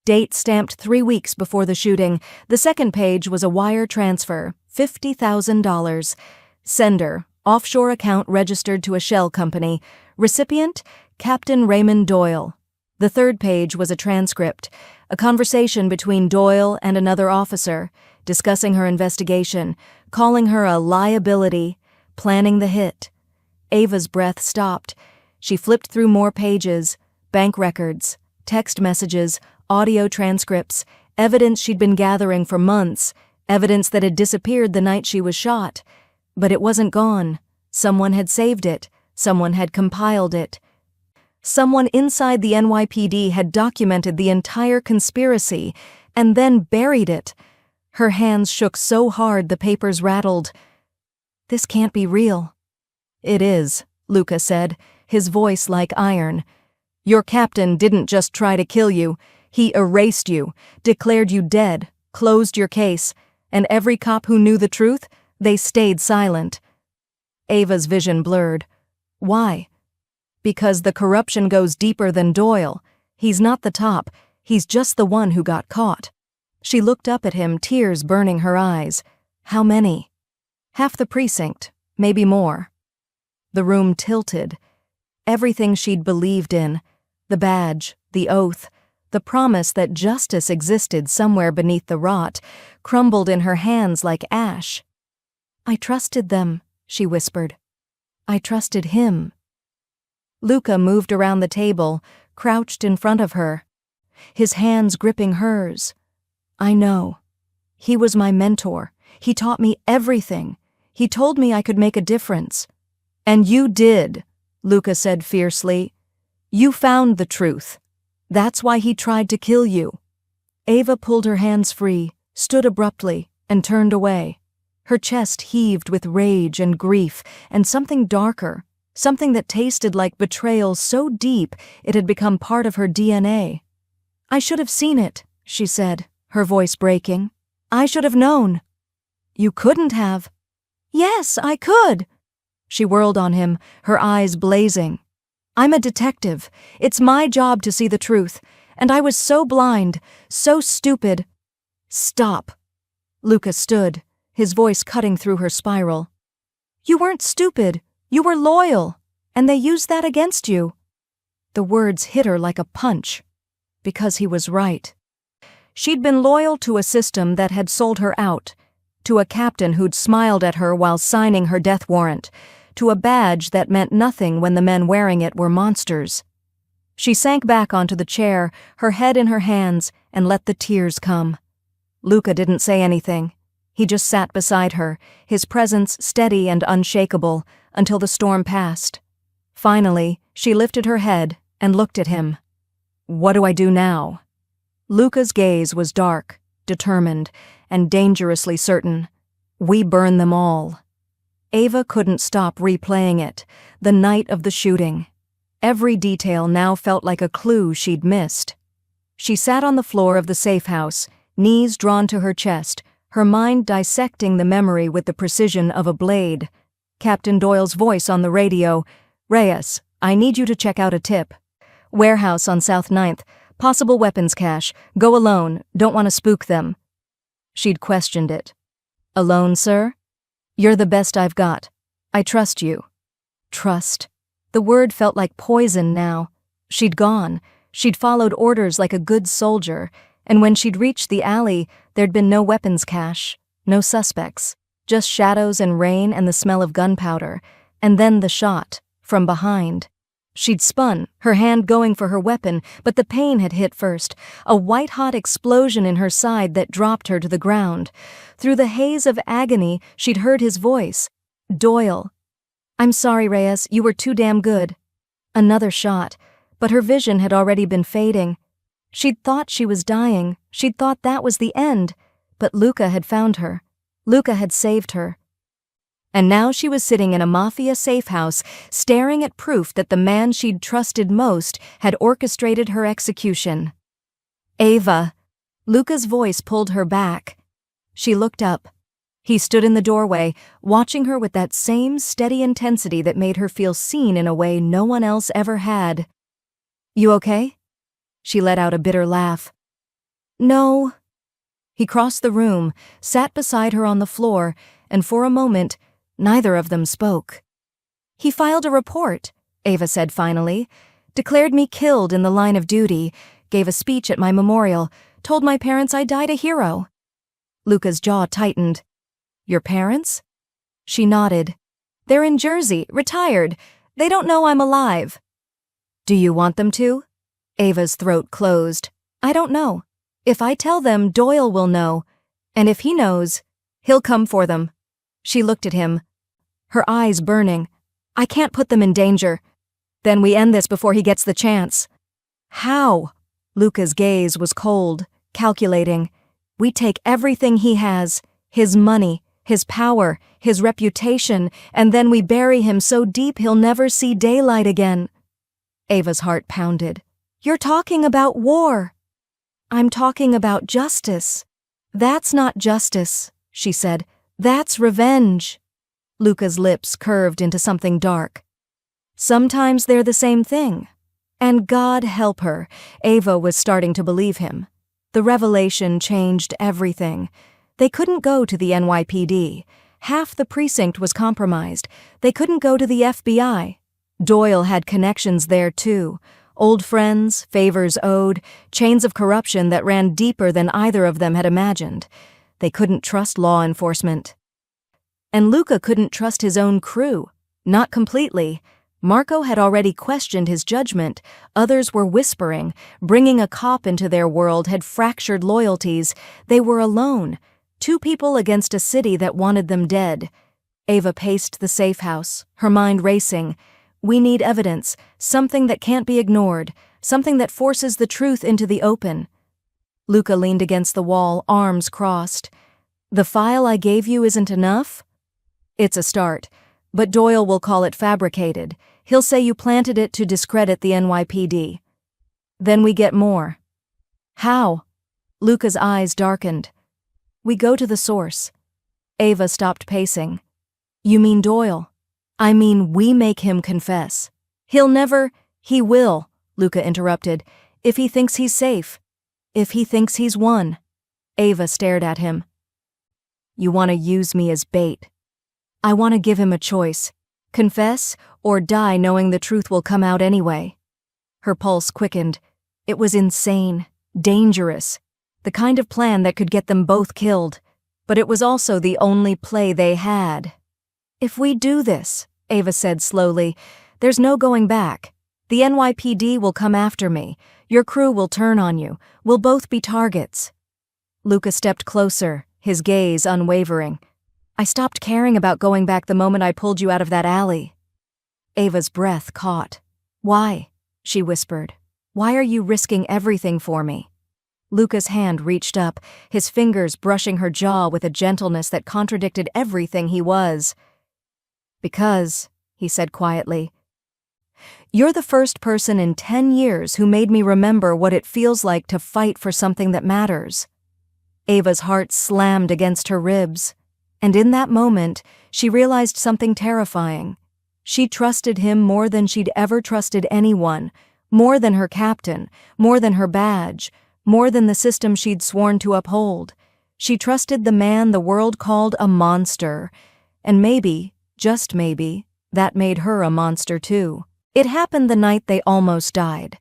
Date stamped 3 weeks before the shooting. The second page was a wire transfer, $50,000. Sender, offshore account registered to a shell company. Recipient, Captain Raymond Doyle. The third page was a transcript, a conversation between Doyle and another officer, discussing her investigation, calling her a liability, planning the hit. Ava's breath stopped. She flipped through more pages, bank records, text messages, audio transcripts, evidence she'd been gathering for months, evidence that had disappeared the night she was shot. But it wasn't gone. Someone had saved it. Someone had compiled it. Someone inside the NYPD had documented the entire conspiracy and then buried it. Her hands shook so hard the papers rattled. "This can't be real." "It is," Luca said, his voice like iron. "Your captain didn't just try to kill you. He erased you, declared you dead, closed your case, and every cop who knew the truth, they stayed silent." Ava's vision blurred. "Why?" "Because the corruption goes deeper than Doyle. He's not the top. He's just the one who got caught." She looked up at him, tears burning her eyes. "How many?" "Half the precinct, maybe more." The room tilted. Everything she'd believed in, the badge, the oath, the promise that justice existed somewhere beneath the rot, crumbled in her hands like ash. "I trusted them," she whispered. "I trusted him." Luca moved around the table, crouched in front of her, his hands gripping hers. "I know. He was my mentor. He taught me everything. He told me I could make a difference." "And you did," Luca said fiercely. "You found the truth. That's why he tried to kill you." Ava pulled her hands free, stood abruptly, and turned away. Her chest heaved with rage and grief, and something darker, something that tasted like betrayal so deep it had become part of her DNA. "I should have seen it," she said, her voice breaking. I should have known." "You couldn't have." "Yes, I could." She whirled on him, her eyes blazing. "I'm a detective. It's my job to see the truth. And I was so blind, so stupid." "Stop." Luca stood, his voice cutting through her spiral. "You weren't stupid. You were loyal. And they used that against you." The words hit her like a punch. Because he was right. She'd been loyal to a system that had sold her out, to a captain who'd smiled at her while signing her death warrant, to a badge that meant nothing when the men wearing it were monsters. She sank back onto the chair, her head in her hands, and let the tears come. Luca didn't say anything. He just sat beside her, his presence steady and unshakable, until the storm passed. Finally, she lifted her head and looked at him. "What do I do now?" Luca's gaze was dark, determined, and dangerously certain. "We burn them all." Ava couldn't stop replaying it, the night of the shooting. Every detail now felt like a clue she'd missed. She sat on the floor of the safe house, knees drawn to her chest, her mind dissecting the memory with the precision of a blade. Captain Doyle's voice on the radio, "Reyes, I need you to check out a tip. Warehouse on South 9th, possible weapons cache, go alone, don't want to spook them." She'd questioned it. "Alone, sir? You're the best I've got. I trust you." Trust. The word felt like poison now. She'd gone. She'd followed orders like a good soldier, and when she'd reached the alley, there'd been no weapons cache, no suspects, just shadows and rain and the smell of gunpowder, and then the shot, from behind. She'd spun, her hand going for her weapon, but the pain had hit first, a white-hot explosion in her side that dropped her to the ground. Through the haze of agony, she'd heard his voice. "Doyle." "I'm sorry, Reyes, you were too damn good." Another shot, but her vision had already been fading. She'd thought she was dying, she'd thought that was the end, but Luca had found her. Luca had saved her. And now she was sitting in a Mafia safe house, staring at proof that the man she'd trusted most had orchestrated her execution. "Ava." Luca's voice pulled her back. She looked up. He stood in the doorway, watching her with that same steady intensity that made her feel seen in a way no one else ever had. "You okay?" She let out a bitter laugh. "No." He crossed the room, sat beside her on the floor, and for a moment, neither of them spoke. "He filed a report," Ava said finally. "Declared me killed in the line of duty, gave a speech at my memorial, told my parents I died a hero." Luca's jaw tightened. "Your parents?" She nodded. "They're in Jersey, retired. They don't know I'm alive." "Do you want them to?" Ava's throat closed. "I don't know. If I tell them, Doyle will know. And if he knows, he'll come for them." She looked at him, her eyes burning. "I can't put them in danger. Then we end this before he gets the chance." "How?" Luca's gaze was cold, calculating. "We take everything he has, his money, his power, his reputation, and then we bury him so deep he'll never see daylight again." Ava's heart pounded. "You're talking about war." "I'm talking about justice." "That's not justice," she said. "That's revenge." Luca's lips curved into something dark. "Sometimes they're the same thing." And God help her, Ava was starting to believe him. The revelation changed everything. They couldn't go to the NYPD. Half the precinct was compromised. They couldn't go to the FBI. Doyle had connections there too. Old friends, favors owed, chains of corruption that ran deeper than either of them had imagined. They couldn't trust law enforcement. And Luca couldn't trust his own crew. Not completely. Marco had already questioned his judgment. Others were whispering. Bringing a cop into their world had fractured loyalties. They were alone. Two people against a city that wanted them dead. Ava paced the safe house, her mind racing. We need evidence, something that can't be ignored, something that forces the truth into the open. Luca leaned against the wall, arms crossed. "The file I gave you isn't enough?" "It's a start, but Doyle will call it fabricated. He'll say you planted it to discredit the NYPD. Then we get more." "How?" Luca's eyes darkened. We go to the source. Ava stopped pacing. You mean Doyle? I mean, we make him confess. He'll never— He will, Luca interrupted, if he thinks he's safe. If he thinks he's won. Ava stared at him. You want to use me as bait. I want to give him a choice. Confess or die knowing the truth will come out anyway. Her pulse quickened. It was insane, dangerous, the kind of plan that could get them both killed. But it was also the only play they had. If we do this, Ava said slowly, there's no going back. The NYPD will come after me. Your crew will turn on you. We'll both be targets. Luca stepped closer, his gaze unwavering. I stopped caring about going back the moment I pulled you out of that alley. Ava's breath caught. Why? She whispered. Why are you risking everything for me? Luca's hand reached up, his fingers brushing her jaw with a gentleness that contradicted everything he was. Because, he said quietly, you're the first person in 10 years who made me remember what it feels like to fight for something that matters. Ava's heart slammed against her ribs, and in that moment, she realized something terrifying. She trusted him more than she'd ever trusted anyone, more than her captain, more than her badge, more than the system she'd sworn to uphold. She trusted the man the world called a monster, and maybe, just maybe, that made her a monster too. It happened the night they almost died.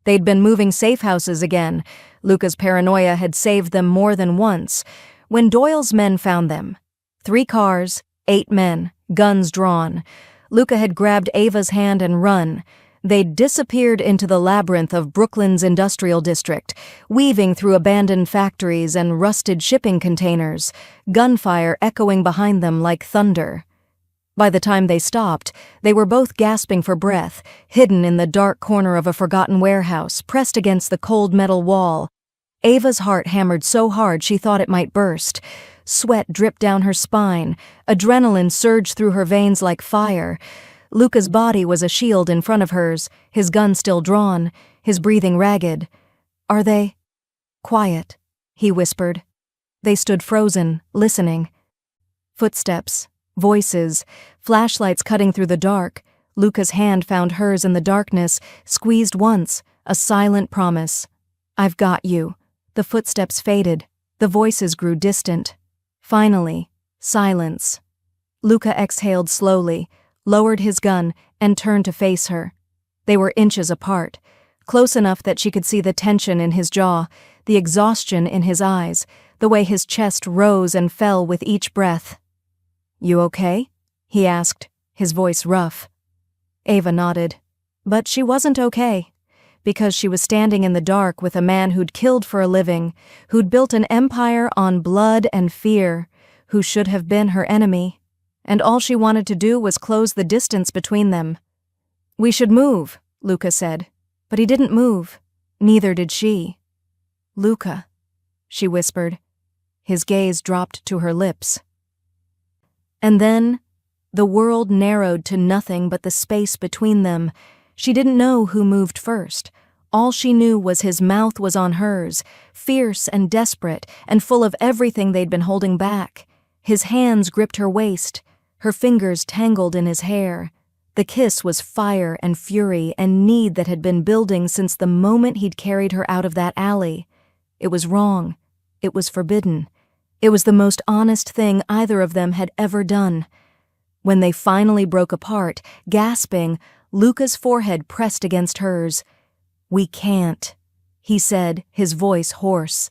They'd been moving safe houses again. Luca's paranoia had saved them more than once, when Doyle's men found them. 3 cars, 8 men, guns drawn. Luca had grabbed Ava's hand and run. They'd disappeared into the labyrinth of Brooklyn's industrial district, weaving through abandoned factories and rusted shipping containers, gunfire echoing behind them like thunder. By the time they stopped, they were both gasping for breath, hidden in the dark corner of a forgotten warehouse, pressed against the cold metal wall. Ava's heart hammered so hard she thought it might burst. Sweat dripped down her spine, adrenaline surged through her veins like fire. Luca's body was a shield in front of hers, his gun still drawn, his breathing ragged. Are they— Quiet, he whispered. They stood frozen, listening. Footsteps, voices, flashlights cutting through the dark. Luca's hand found hers in the darkness, squeezed once, a silent promise. I've got you. The footsteps faded. The voices grew distant. Finally, silence. Luca exhaled slowly, lowered his gun, and turned to face her. They were inches apart, close enough that she could see the tension in his jaw, the exhaustion in his eyes, the way his chest rose and fell with each breath. You okay? He asked, his voice rough. Ava nodded. But she wasn't okay, because she was standing in the dark with a man who'd killed for a living, who'd built an empire on blood and fear, who should have been her enemy, and all she wanted to do was close the distance between them. We should move, Luca said, but he didn't move. Neither did she. Luca, she whispered. His gaze dropped to her lips. And then, the world narrowed to nothing but the space between them. She didn't know who moved first. All she knew was his mouth was on hers, fierce and desperate, and full of everything they'd been holding back. His hands gripped her waist, her fingers tangled in his hair. The kiss was fire and fury and need that had been building since the moment he'd carried her out of that alley. It was wrong. It was forbidden. It was the most honest thing either of them had ever done. When they finally broke apart, gasping, Luca's forehead pressed against hers. We can't, he said, his voice hoarse.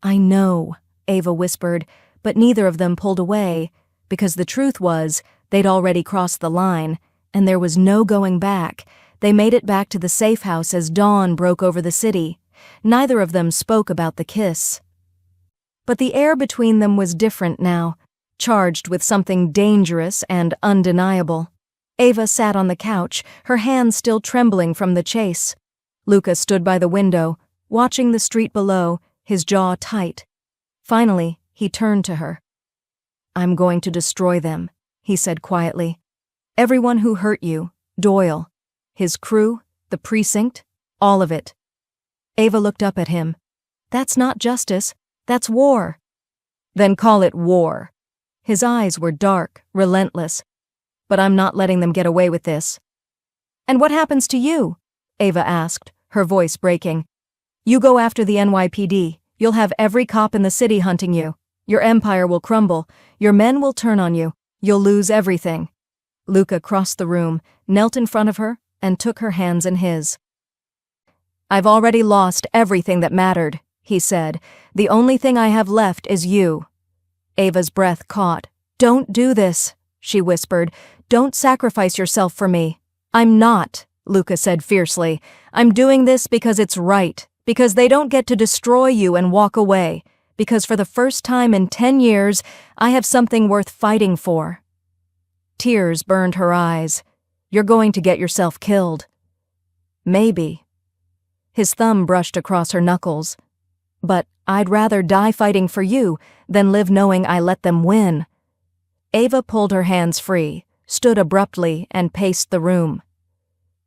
I know, Ava whispered, but neither of them pulled away, because the truth was they'd already crossed the line, and there was no going back. They made it back to the safe house as dawn broke over the city. Neither of them spoke about the kiss. But the air between them was different now, charged with something dangerous and undeniable. Ava sat on the couch, her hands still trembling from the chase. Luca stood by the window, watching the street below, his jaw tight. Finally, he turned to her. I'm going to destroy them, he said quietly. Everyone who hurt you, Doyle, his crew, the precinct, all of it. Ava looked up at him. That's not justice. That's war. Then call it war." His eyes were dark, relentless. "But I'm not letting them get away with this." "And what happens to you?" Ava asked, her voice breaking. "You go after the NYPD. You'll have every cop in the city hunting you. Your empire will crumble. Your men will turn on you. You'll lose everything." Luca crossed the room, knelt in front of her, and took her hands in his. "I've already lost everything that mattered," he said. "The only thing I have left is you." Ava's breath caught. "Don't do this," she whispered. "Don't sacrifice yourself for me." "I'm not," Luca said fiercely. "I'm doing this because it's right, because they don't get to destroy you and walk away, because for the first time in 10 years, I have something worth fighting for." Tears burned her eyes. "You're going to get yourself killed." "Maybe." His thumb brushed across her knuckles. "But I'd rather die fighting for you than live knowing I let them win." Ava pulled her hands free, stood abruptly, and paced the room.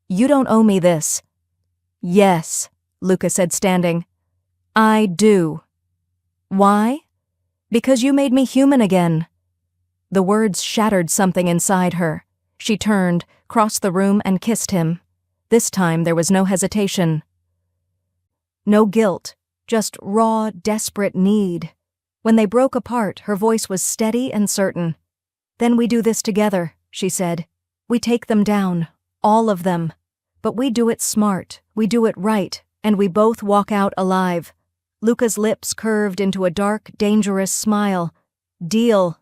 "You don't owe me this." "Yes," Luca said, standing. "I do." "Why?" "Because you made me human again." The words shattered something inside her. She turned, crossed the room, and kissed him. This time there was no hesitation. No guilt, just raw, desperate need. When they broke apart, her voice was steady and certain. "Then we do this together," she said. "We take them down, all of them. But we do it smart, we do it right, and we both walk out alive." Luca's lips curved into a dark, dangerous smile. "Deal."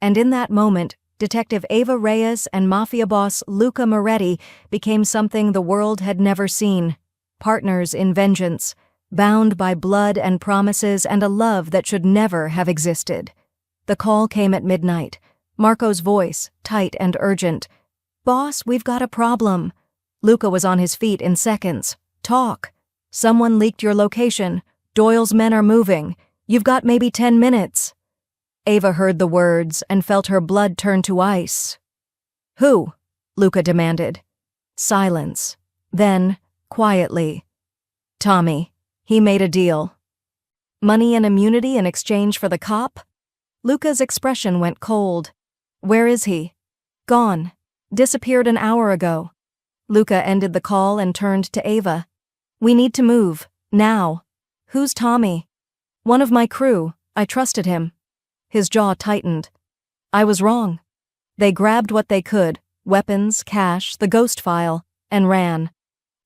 And in that moment, Detective Ava Reyes and Mafia boss Luca Moretti became something the world had never seen. Partners in vengeance, bound by blood and promises and a love that should never have existed. The call came at midnight. Marco's voice, tight and urgent. "Boss, we've got a problem." Luca was on his feet in seconds. "Talk." "Someone leaked your location. Doyle's men are moving. You've got maybe 10 minutes. Ava heard the words and felt her blood turn to ice. "Who?" Luca demanded. Silence. Then, quietly, "Tommy. He made a deal." "Money and immunity in exchange for the cop?" Luca's expression went cold. "Where is he?" "Gone. Disappeared an hour ago." Luca ended the call and turned to Ava. "We need to move. Now." "Who's Tommy?" "One of my crew. I trusted him." His jaw tightened. "I was wrong." They grabbed what they could, weapons, cash, the ghost file, and ran.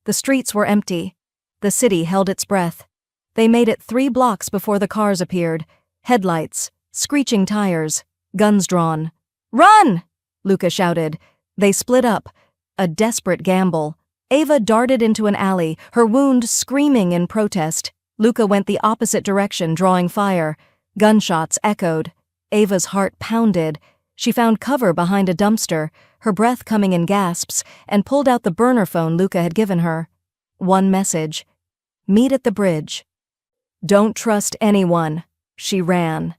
The streets were empty. The city held its breath. They made it 3 blocks before the cars appeared. Headlights, screeching tires, guns drawn. "Run!" Luca shouted. They split up. A desperate gamble. Ava darted into an alley, her wound screaming in protest. Luca went the opposite direction, drawing fire. Gunshots echoed. Ava's heart pounded. She found cover behind a dumpster, her breath coming in gasps, and pulled out the burner phone Luca had given her. One message. "Meet at the bridge." "Don't trust anyone." She ran.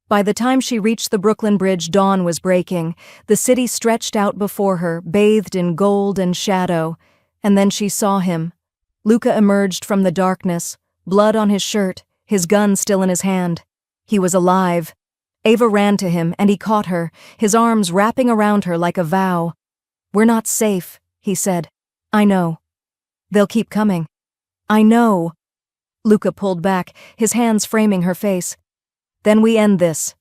By the time she reached the Brooklyn Bridge, dawn was breaking. The city stretched out before her, bathed in gold and shadow. And then she saw him. Luca emerged from the darkness, blood on his shirt, his gun still in his hand. He was alive. Ava ran to him, and he caught her, his arms wrapping around her like a vow. "We're not safe," he said. "I know. They'll keep coming." "I know." Luca pulled back, his hands framing her face. "Then we end this.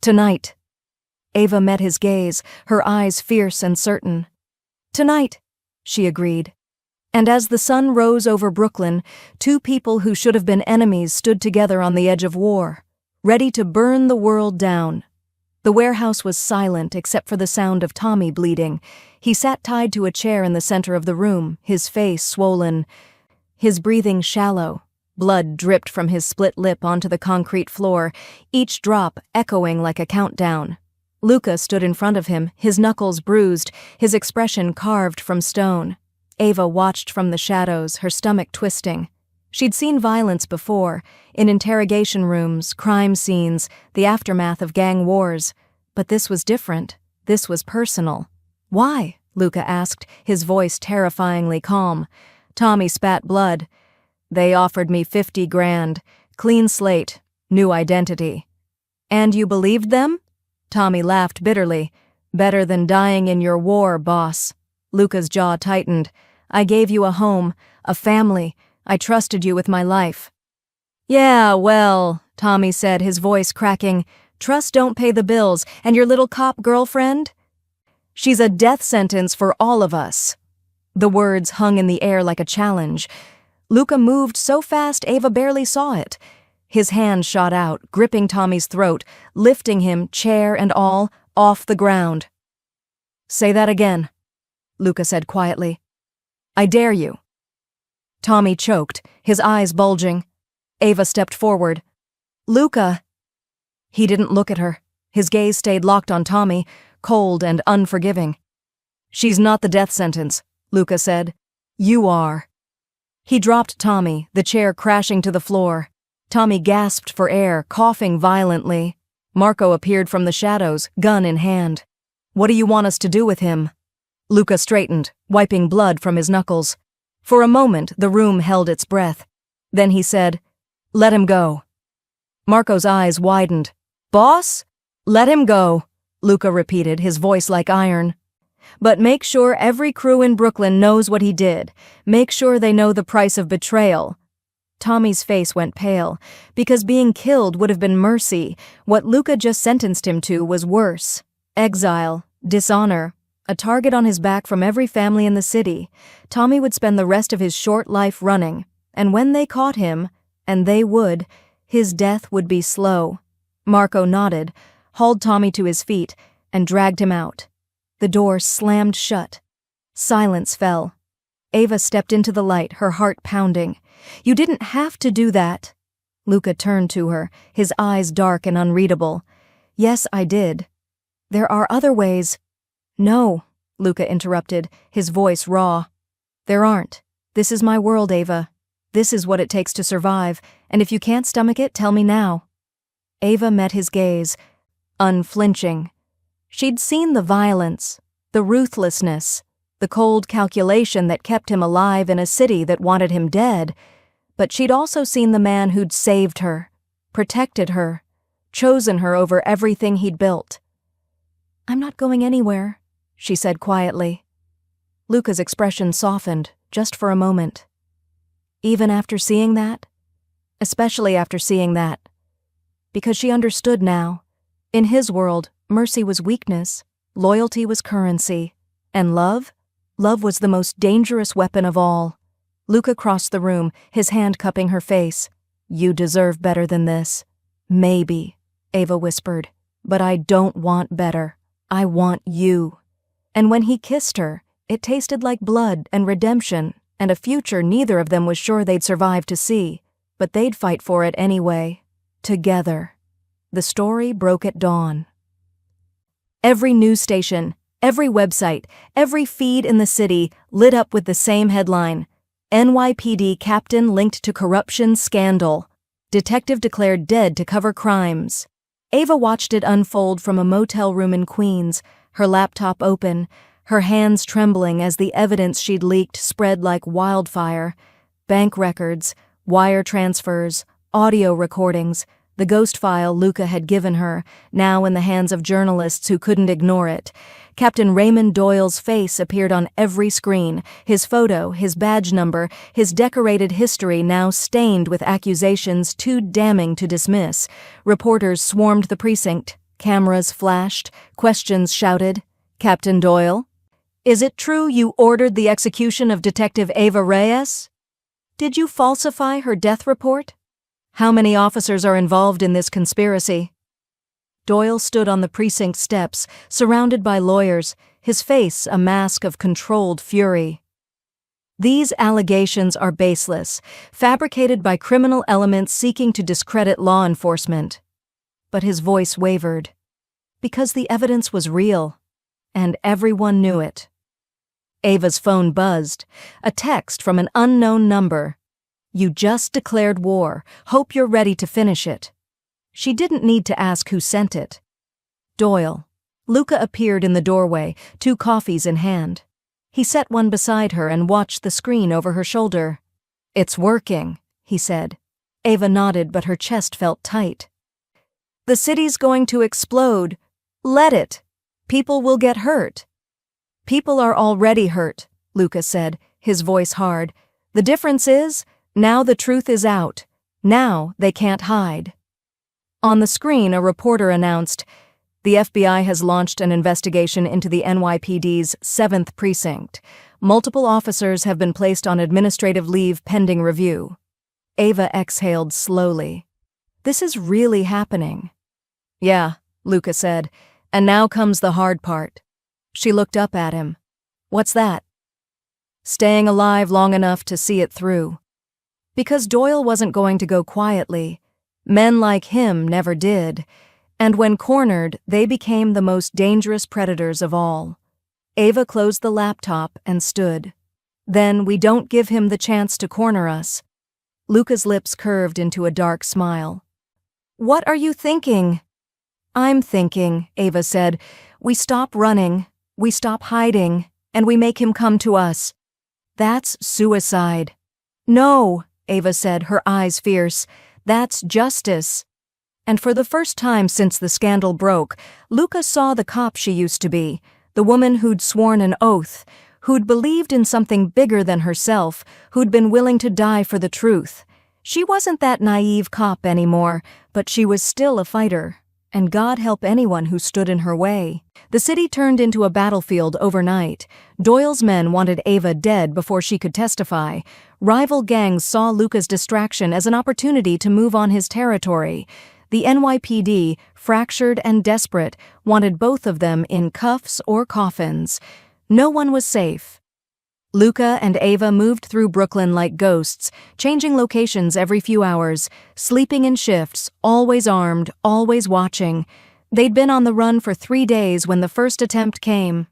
Tonight." Ava met his gaze, her eyes fierce and certain. "Tonight," she agreed. And as the sun rose over Brooklyn, 2 people who should have been enemies stood together on the edge of war, ready to burn the world down. The warehouse was silent except for the sound of Tommy bleeding. He sat tied to a chair in the center of the room, his face swollen, his breathing shallow. Blood dripped from his split lip onto the concrete floor, each drop echoing like a countdown. Luca stood in front of him, his knuckles bruised, his expression carved from stone. Ava watched from the shadows, her stomach twisting. She'd seen violence before, in interrogation rooms, crime scenes, the aftermath of gang wars. But this was different. This was personal. "Why?" Luca asked, his voice terrifyingly calm. Tommy spat blood. "They offered me 50 grand, clean slate, new identity." And you believed them? Tommy laughed bitterly. Better than dying in your war, boss. Luca's jaw tightened. I gave you a home, a family. I trusted you with my life. Yeah, well, Tommy said, his voice cracking. Trust don't pay the bills, and your little cop girlfriend? She's a death sentence for all of us. The words hung in the air like a challenge. Luca moved so fast Ava barely saw it. His hand shot out, gripping Tommy's throat, lifting him, chair and all, off the ground. Say that again, Luca said quietly. I dare you. Tommy choked, his eyes bulging. Ava stepped forward. Luca. He didn't look at her. His gaze stayed locked on Tommy, cold and unforgiving. She's not the death sentence, Luca said. You are. He dropped Tommy, the chair crashing to the floor. Tommy gasped for air, coughing violently. Marco appeared from the shadows, gun in hand. What do you want us to do with him? Luca straightened, wiping blood from his knuckles. For a moment, the room held its breath. Then he said, Let him go. Marco's eyes widened. Boss? Let him go, Luca repeated, his voice like iron. But make sure every crew in Brooklyn knows what he did. Make sure they know the price of betrayal. Tommy's face went pale, because being killed would have been mercy. What Luca just sentenced him to was worse. Exile, dishonor, a target on his back from every family in the city. Tommy would spend the rest of his short life running, and when they caught him, and they would, his death would be slow. Marco nodded, hauled Tommy to his feet, and dragged him out. The door slammed shut. Silence fell. Ava stepped into the light, her heart pounding. You didn't have to do that. Luca turned to her, his eyes dark and unreadable. Yes, I did. There are other ways. No, Luca interrupted, his voice raw. There aren't. This is my world, Ava. This is what it takes to survive, and if you can't stomach it, tell me now. Ava met his gaze, unflinching. She'd seen the violence, the ruthlessness, the cold calculation that kept him alive in a city that wanted him dead, but she'd also seen the man who'd saved her, protected her, chosen her over everything he'd built. I'm not going anywhere, she said quietly. Luca's expression softened, just for a moment. Even after seeing that? Especially after seeing that. Because she understood now. In his world, mercy was weakness, loyalty was currency, and love? Love was the most dangerous weapon of all. Luca crossed the room, his hand cupping her face. You deserve better than this. Maybe, Ava whispered, but I don't want better. I want you. And when he kissed her, it tasted like blood and redemption, and a future neither of them was sure they'd survive to see, but they'd fight for it anyway. Together. The story broke at dawn. Every news station, every website, every feed in the city lit up with the same headline. NYPD captain linked to corruption scandal. Detective declared dead to cover crimes. Ava watched it unfold from a motel room in Queens, her laptop open, her hands trembling as the evidence she'd leaked spread like wildfire. Bank records, wire transfers, audio recordings, the ghost file Luca had given her, now in the hands of journalists who couldn't ignore it. Captain Raymond Doyle's face appeared on every screen, his photo, his badge number, his decorated history now stained with accusations too damning to dismiss. Reporters swarmed the precinct, cameras flashed, questions shouted. Captain Doyle? Is it true you ordered the execution of Detective Ava Reyes? Did you falsify her death report? How many officers are involved in this conspiracy? Doyle stood on the precinct steps, surrounded by lawyers, his face a mask of controlled fury. These allegations are baseless, fabricated by criminal elements seeking to discredit law enforcement. But his voice wavered. Because the evidence was real, and everyone knew it. Ava's phone buzzed, a text from an unknown number. You just declared war. Hope you're ready to finish it. She didn't need to ask who sent it. Doyle. Luca appeared in the doorway, 2 coffees in hand. He set one beside her and watched the screen over her shoulder. It's working, he said. Ava nodded, but her chest felt tight. The city's going to explode. Let it. People will get hurt. People are already hurt, Luca said, his voice hard. The difference is, now the truth is out. Now they can't hide. On the screen, a reporter announced, "The FBI has launched an investigation into the NYPD's 7th precinct. Multiple officers have been placed on administrative leave pending review." Ava exhaled slowly. This is really happening. Yeah, Luca said, and now comes the hard part. She looked up at him. What's that? Staying alive long enough to see it through. Because Doyle wasn't going to go quietly. Men like him never did. And when cornered, they became the most dangerous predators of all. Ava closed the laptop and stood. Then we don't give him the chance to corner us. Luca's lips curved into a dark smile. What are you thinking? I'm thinking, Ava said, we stop running, we stop hiding, and we make him come to us. That's suicide. No, Ava said, her eyes fierce. That's justice. And for the first time since the scandal broke, Luca saw the cop she used to be, the woman who'd sworn an oath, who'd believed in something bigger than herself, who'd been willing to die for the truth. She wasn't that naive cop anymore, but she was still a fighter, and God help anyone who stood in her way. The city turned into a battlefield overnight. Doyle's men wanted Ava dead before she could testify. Rival gangs saw Luca's distraction as an opportunity to move on his territory. The NYPD, fractured and desperate, wanted both of them in cuffs or coffins. No one was safe. Luca and Ava moved through Brooklyn like ghosts, changing locations every few hours, sleeping in shifts, always armed, always watching. They'd been on the run for 3 days when the first attempt came.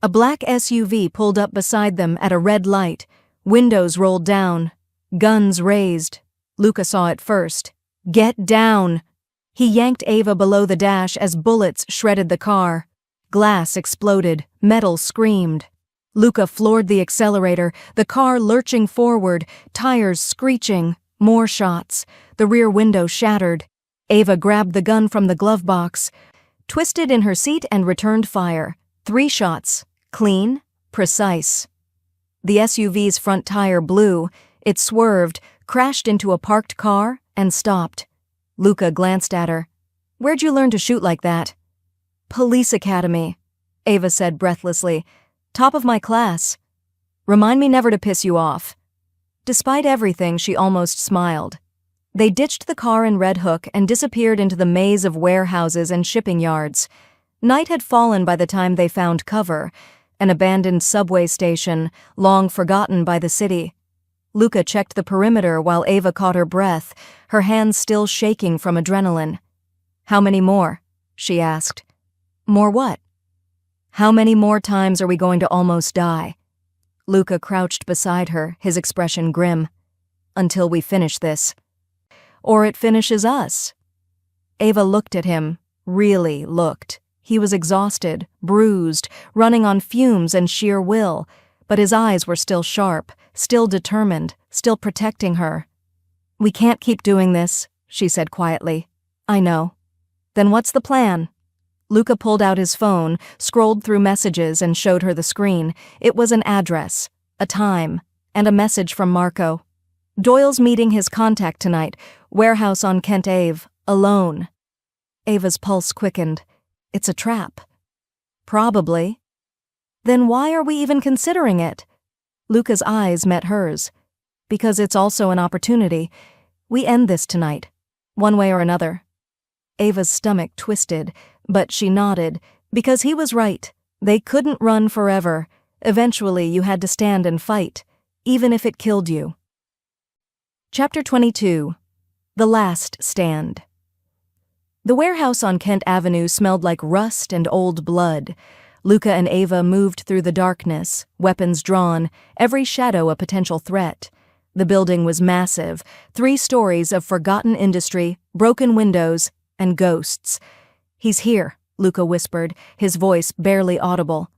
A black SUV pulled up beside them at a red light. Windows rolled down. Guns raised. Luca saw it first. Get down! He yanked Ava below the dash as bullets shredded the car. Glass exploded. Metal screamed. Luca floored the accelerator, the car lurching forward, tires screeching. More shots. The rear window shattered. Ava grabbed the gun from the glove box, twisted in her seat and returned fire. 3 shots. Clean, precise. The SUV's front tire blew. It swerved, crashed into a parked car, and stopped. Luca glanced at her. Where'd you learn to shoot like that? Police academy, Ava said breathlessly. Top of my class. Remind me never to piss you off. Despite everything, she almost smiled. They ditched the car in Red Hook and disappeared into the maze of warehouses and shipping yards. Night had fallen by the time they found cover, an abandoned subway station, long forgotten by the city. Luca checked the perimeter while Ava caught her breath, her hands still shaking from adrenaline. How many more? She asked. More what? How many more times are we going to almost die? Luca crouched beside her, his expression grim. Until we finish this. Or it finishes us. Ava looked at him, really looked. He was exhausted, bruised, running on fumes and sheer will, but his eyes were still sharp, still determined, still protecting her. We can't keep doing this, she said quietly. I know. Then what's the plan? Luca pulled out his phone, scrolled through messages and showed her the screen. It was an address, a time, and a message from Marco. Doyle's meeting his contact tonight, warehouse on Kent Ave, alone. Ava's pulse quickened. It's a trap. Probably. Then why are we even considering it? Luca's eyes met hers. Because it's also an opportunity. We end this tonight, one way or another. Ava's stomach twisted, but she nodded, because he was right. They couldn't run forever. Eventually you had to stand and fight, even if it killed you. Chapter 22. The Last Stand. The warehouse on Kent Avenue smelled like rust and old blood. Luca and Ava moved through the darkness, weapons drawn, every shadow a potential threat. The building was massive, 3 stories of forgotten industry, broken windows, and ghosts. He's here, Luca whispered, his voice barely audible.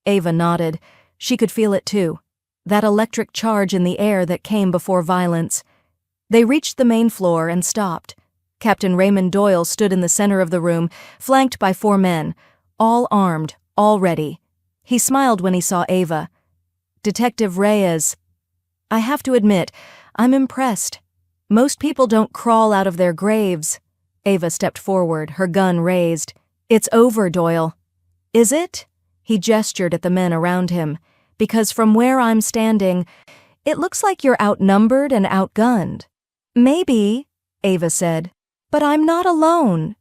Ava nodded. She could feel it too. That electric charge in the air that came before violence. They reached the main floor and stopped. Captain Raymond Doyle stood in the center of the room, flanked by 4 men, all armed, all ready. He smiled when he saw Ava. "Detective Reyes, I have to admit, I'm impressed. Most people don't crawl out of their graves." Ava stepped forward, her gun raised. "It's over, Doyle." "Is it?" He gestured at the men around him. "Because from where I'm standing, it looks like you're outnumbered and outgunned." "Maybe," Ava said. "But I'm not alone."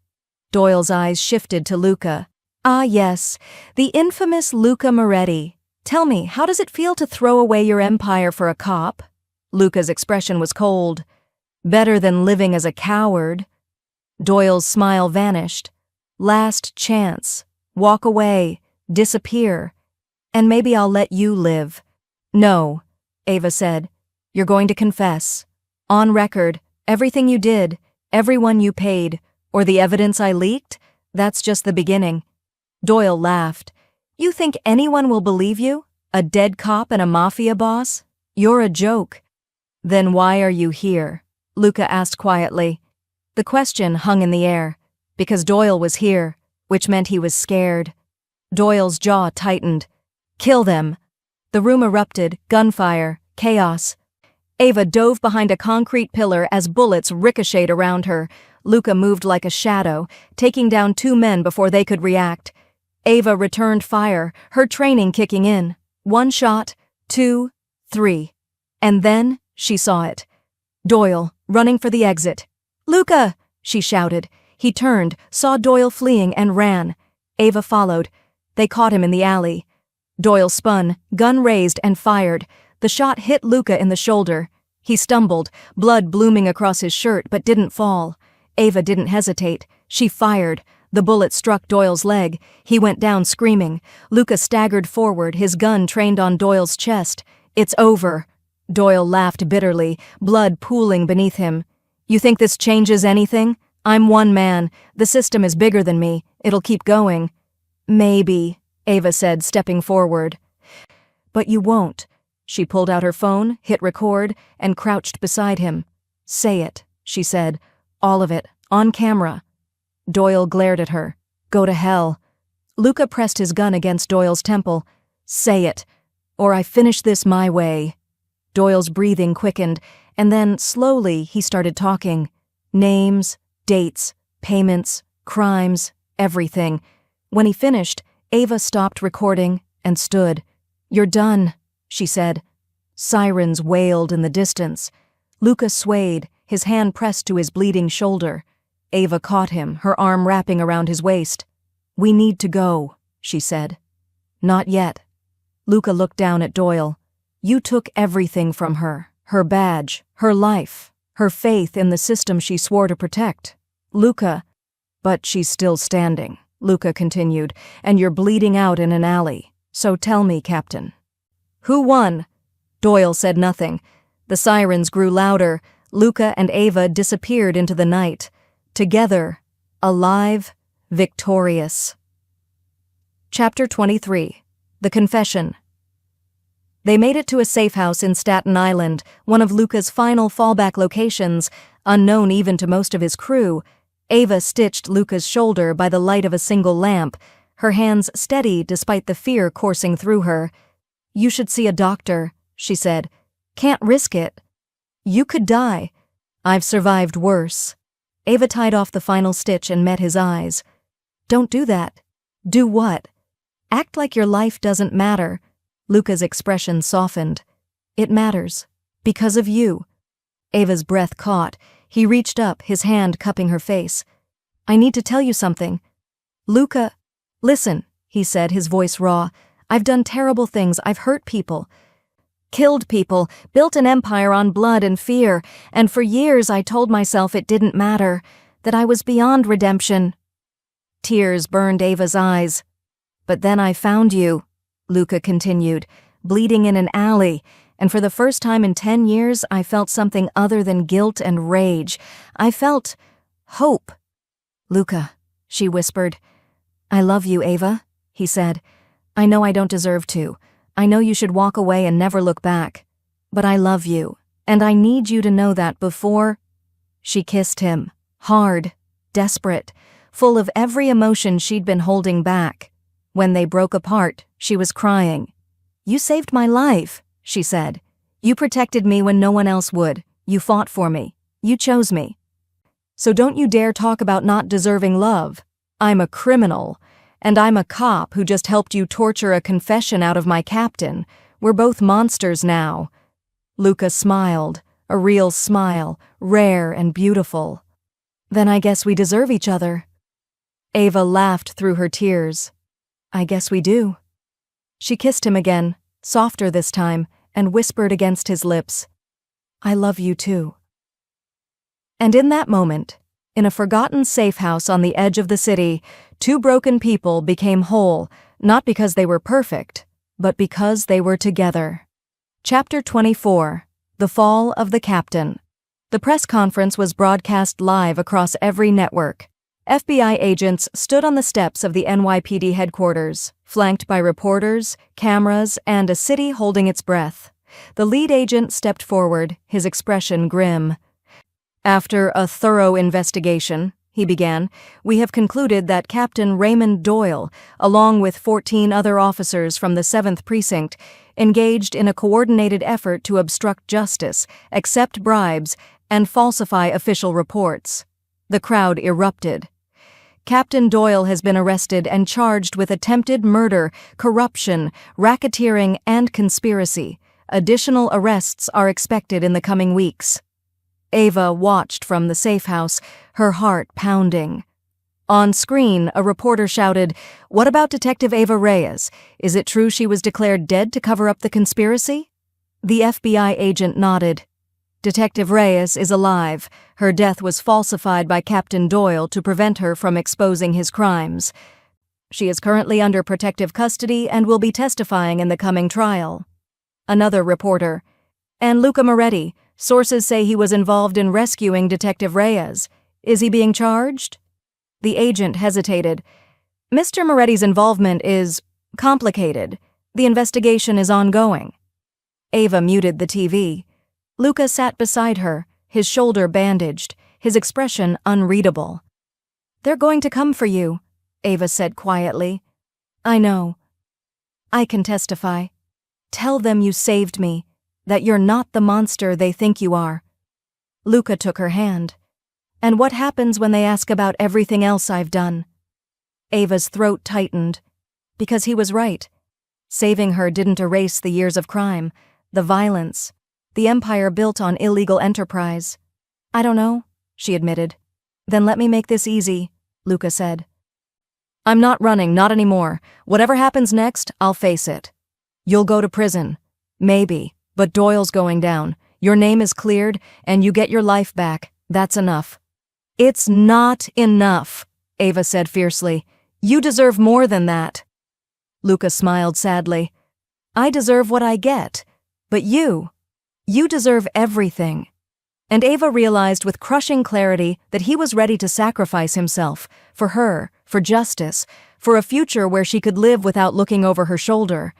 Doyle's eyes shifted to Luca. "Ah, yes, the infamous Luca Moretti. Tell me, how does it feel to throw away your empire for a cop?" Luca's expression was cold. "Better than living as a coward." Doyle's smile vanished. "Last chance. Walk away. Disappear. And maybe I'll let you live." "No," Ava said. "You're going to confess. On record, everything you did, everyone you paid, or the evidence I leaked, that's just the beginning." Doyle laughed. "You think anyone will believe you? A dead cop and a mafia boss? You're a joke." "Then why are you here?" Luca asked quietly. The question hung in the air. Because Doyle was here, which meant he was scared. Doyle's jaw tightened. "Kill them." The room erupted, gunfire, chaos. Ava dove behind a concrete pillar as bullets ricocheted around her. Luca moved like a shadow, taking down 2 men before they could react. Ava returned fire, her training kicking in. 1 shot, 2, 3. And then she saw it. Doyle, running for the exit. "Luca!" she shouted. He turned, saw Doyle fleeing, and ran. Ava followed. They caught him in the alley. Doyle spun, gun raised, and fired. The shot hit Luca in the shoulder. He stumbled, blood blooming across his shirt, but didn't fall. Ava didn't hesitate. She fired. The bullet struck Doyle's leg. He went down screaming. Luca staggered forward, his gun trained on Doyle's chest. "It's over." Doyle laughed bitterly, blood pooling beneath him. "You think this changes anything? I'm one man. The system is bigger than me. It'll keep going." "Maybe," Ava said, stepping forward. "But you won't." She pulled out her phone, hit record, and crouched beside him. "Say it," she said. "All of it, on camera." Doyle glared at her. "Go to hell." Luca pressed his gun against Doyle's temple. "Say it, or I finish this my way." Doyle's breathing quickened, and then, slowly, he started talking. Names, dates, payments, crimes, everything. When he finished, Ava stopped recording and stood. "You're done," she said. Sirens wailed in the distance. Luca swayed, his hand pressed to his bleeding shoulder. Ava caught him, her arm wrapping around his waist. "We need to go," she said. "Not yet." Luca looked down at Doyle. "You took everything from her. Her badge, her life, her faith in the system she swore to protect. Luca." "But she's still standing," Luca continued, "and you're bleeding out in an alley. So tell me, Captain." "Who won?" Doyle said nothing. The sirens grew louder. Luca and Ava disappeared into the night. Together, alive, victorious. Chapter 23. The Confession. They made it to a safe house in Staten Island, one of Luca's final fallback locations, unknown even to most of his crew. Ava stitched Luca's shoulder by the light of a single lamp, her hands steady despite the fear coursing through her. "You should see a doctor," she said. "Can't risk it. You could die. I've survived worse." Ava tied off the final stitch and met his eyes. "Don't do that." "Do what?" "Act like your life doesn't matter." Luca's expression softened. "It matters. Because of you." Ava's breath caught. He reached up, his hand cupping her face. "I need to tell you something." "Luca, listen," he said, his voice raw. "I've done terrible things. I've hurt people. Killed people, built an empire on blood and fear, and for years I told myself it didn't matter, that I was beyond redemption." Tears burned Ava's eyes. "But then I found you," Luca continued, "bleeding in an alley, and for the first time in 10 years I felt something other than guilt and rage. I felt hope." "Luca," she whispered. "I love you, Ava," he said. "I know I don't deserve to. I know you should walk away and never look back. But I love you, and I need you to know that before—" She kissed him, Hard, desperate, full of every emotion she'd been holding back. When they broke apart, she was crying. "You saved my life," she said. "You protected me when no one else would. You fought for me. You chose me. So don't you dare talk about not deserving love. I'm a criminal, and I'm a cop who just helped you torture a confession out of my captain. We're both monsters now." Luca smiled, a real smile, rare and beautiful. "Then I guess we deserve each other." Ava laughed through her tears. "I guess we do." She kissed him again, softer this time, and whispered against his lips, "I love you too." And in that moment, in a forgotten safe house on the edge of the city, two broken people became whole, not because they were perfect, but because they were together. Chapter 24: The Fall of the Captain. The press conference was broadcast live across every network. FBI agents stood on the steps of the NYPD headquarters, flanked by reporters, cameras, and a city holding its breath. The lead agent stepped forward, his expression grim. "After a thorough investigation," he began, "we have concluded that Captain Raymond Doyle, along with 14 other officers from the 7th Precinct, engaged in a coordinated effort to obstruct justice, accept bribes, and falsify official reports." The crowd erupted. "Captain Doyle has been arrested and charged with attempted murder, corruption, racketeering, and conspiracy. Additional arrests are expected in the coming weeks." Ava watched from the safe house, her heart pounding. On screen, a reporter shouted, "What about Detective Ava Reyes? Is it true she was declared dead to cover up the conspiracy?" The FBI agent nodded. "Detective Reyes is alive. Her death was falsified by Captain Doyle to prevent her from exposing his crimes. She is currently under protective custody and will be testifying in the coming trial." Another reporter, "And Luca Moretti, sources say he was involved in rescuing Detective Reyes. Is he being charged?" The agent hesitated. "Mr. Moretti's involvement is complicated. The investigation is ongoing." Ava muted the TV. Luca sat beside her, his shoulder bandaged, his expression unreadable. "They're going to come for you," Ava said quietly. "I know. I can testify. Tell them you saved me, that you're not the monster they think you are." Luca took her hand. "And what happens when they ask about everything else I've done?" Ava's throat tightened. Because he was right. Saving her didn't erase the years of crime, the violence, the empire built on illegal enterprise. "I don't know," she admitted. "Then let me make this easy," Luca said. "I'm not running, not anymore. Whatever happens next, I'll face it. You'll go to prison. Maybe. But Doyle's going down. Your name is cleared, and you get your life back. That's enough." "It's not enough," Ava said fiercely. "You deserve more than that." Luca smiled sadly. "I deserve what I get. But you deserve everything." And Ava realized with crushing clarity that he was ready to sacrifice himself, for her, for justice, for a future where she could live without looking over her shoulder.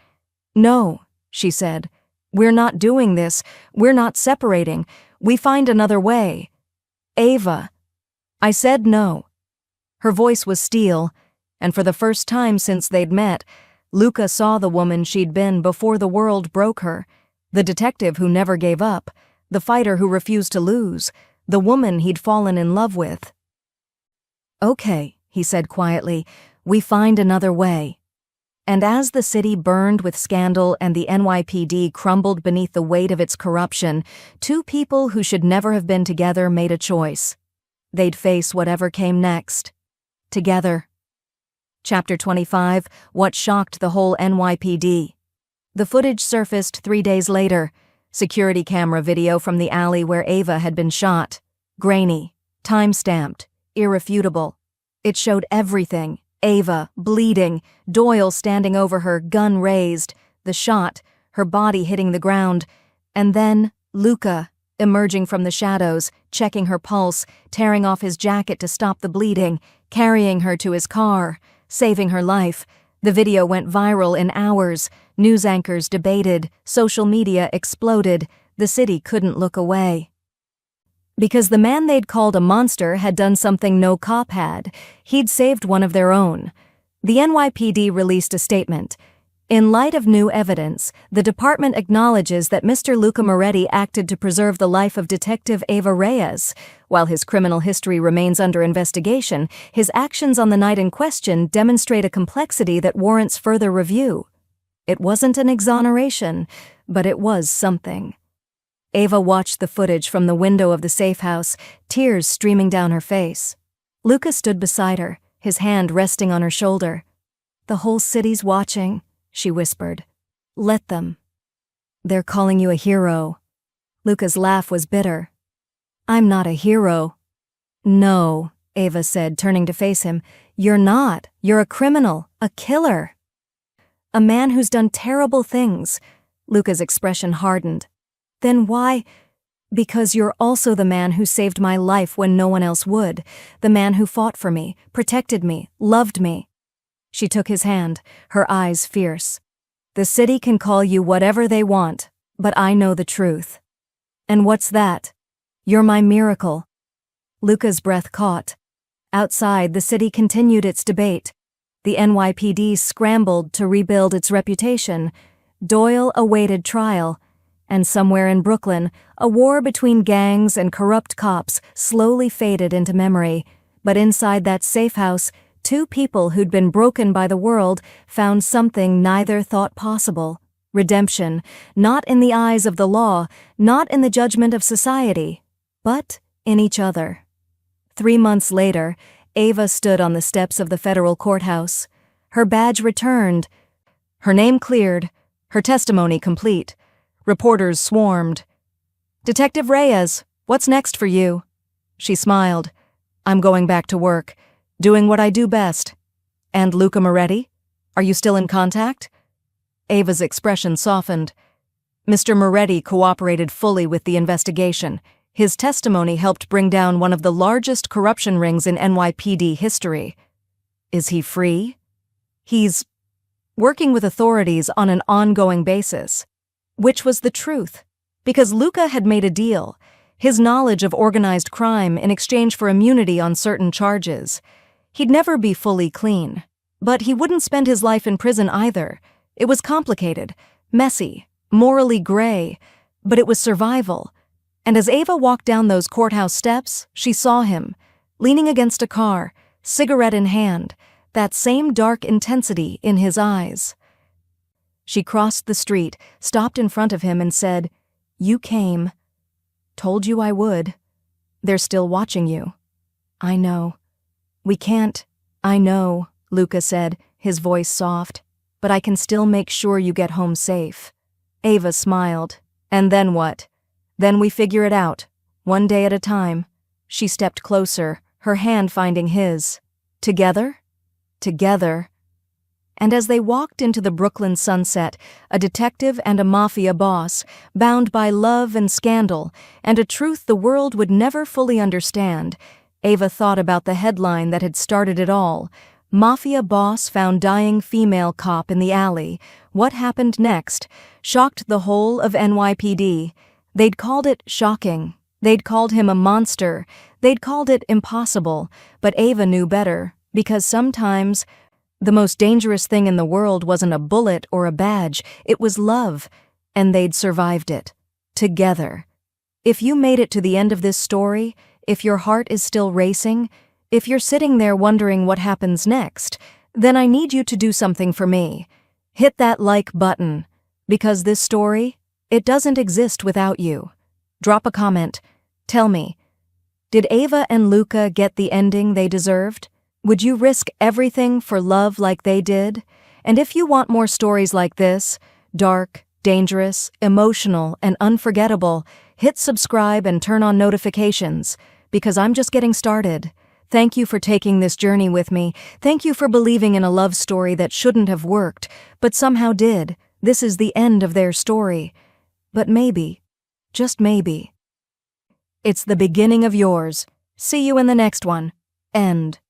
"No," she said. "We're not doing this. We're not separating. We find another way." "Ava." "I said no." Her voice was steel, and for the first time since they'd met, Luca saw the woman she'd been before the world broke her, the detective who never gave up, the fighter who refused to lose, the woman he'd fallen in love with. "Okay," he said quietly, "we find another way." And as the city burned with scandal and the NYPD crumbled beneath the weight of its corruption, two people who should never have been together made a choice. They'd face whatever came next. Together. Chapter 25: What Shocked the Whole NYPD. The footage surfaced 3 days later. Security camera video from the alley where Ava had been shot. Grainy. Time-stamped. Irrefutable. It showed everything. Ava, bleeding, Doyle standing over her, gun raised, the shot, her body hitting the ground, and then Luca, emerging from the shadows, checking her pulse, tearing off his jacket to stop the bleeding, carrying her to his car, saving her life. The video went viral in hours. News anchors debated, social media exploded, the city couldn't look away. Because the man they'd called a monster had done something no cop had. He'd saved one of their own. The NYPD released a statement. In light of new evidence, the department acknowledges that Mr. Luca Moretti acted to preserve the life of Detective Eva Reyes. While his criminal history remains under investigation, his actions on the night in question demonstrate a complexity that warrants further review. It wasn't an exoneration, but it was something. Eva watched the footage from the window of the safe house, tears streaming down her face. Luca stood beside her, his hand resting on her shoulder. "The whole city's watching," she whispered. "Let them. They're calling you a hero." Luca's laugh was bitter. "I'm not a hero." "No," Eva said, turning to face him. "You're not. You're a criminal, a killer. A man who's done terrible things." Luca's expression hardened. "Then why?" "Because you're also the man who saved my life when no one else would. The man who fought for me, protected me, loved me." She took his hand, her eyes fierce. "The city can call you whatever they want, but I know the truth." "And what's that?" "You're my miracle." Luca's breath caught. Outside, the city continued its debate. The NYPD scrambled to rebuild its reputation. Doyle awaited trial. And somewhere in Brooklyn, a war between gangs and corrupt cops slowly faded into memory. But inside that safe house, two people who'd been broken by the world found something neither thought possible. Redemption, not in the eyes of the law, not in the judgment of society, but in each other. 3 months later, Eva stood on the steps of the federal courthouse. Her badge returned, her name cleared, her testimony complete. Reporters swarmed. "Detective Reyes, what's next for you?" She smiled. "I'm going back to work, doing what I do best." "And Luca Moretti? Are you still in contact?" Ava's expression softened. Mr. Moretti cooperated fully with the investigation. His testimony helped bring down one of the largest corruption rings in NYPD history. "Is he free?" "He's working with authorities on an ongoing basis." Which was the truth, because Luca had made a deal, his knowledge of organized crime in exchange for immunity on certain charges. He'd never be fully clean, but he wouldn't spend his life in prison either. It was complicated, messy, morally gray, but it was survival. And as Eva walked down those courthouse steps, she saw him, leaning against a car, cigarette in hand, that same dark intensity in his eyes. She crossed the street, stopped in front of him and said, "You came. Told you I would. They're still watching you." "I know." "We can't." "I know," Luca said, his voice soft. "But I can still make sure you get home safe." Eva smiled. "And then what?" "Then we figure it out, one day at a time." She stepped closer, her hand finding his. "Together?" "Together." And as they walked into the Brooklyn sunset, a detective and a mafia boss, bound by love and scandal, and a truth the world would never fully understand, Eva thought about the headline that had started it all. Mafia boss found dying female cop in the alley. What happened next shocked the whole of NYPD. They'd called it shocking. They'd called him a monster. They'd called it impossible. But Eva knew better, because sometimes the most dangerous thing in the world wasn't a bullet or a badge, it was love, and they'd survived it. Together. If you made it to the end of this story, if your heart is still racing, if you're sitting there wondering what happens next, then I need you to do something for me. Hit that like button, because this story, it doesn't exist without you. Drop a comment. Tell me, did Eva and Luca get the ending they deserved? Would you risk everything for love like they did? And if you want more stories like this, dark, dangerous, emotional, and unforgettable, hit subscribe and turn on notifications, because I'm just getting started. Thank you for taking this journey with me. Thank you for believing in a love story that shouldn't have worked, but somehow did. This is the end of their story. But maybe, just maybe, it's the beginning of yours. See you in the next one. End.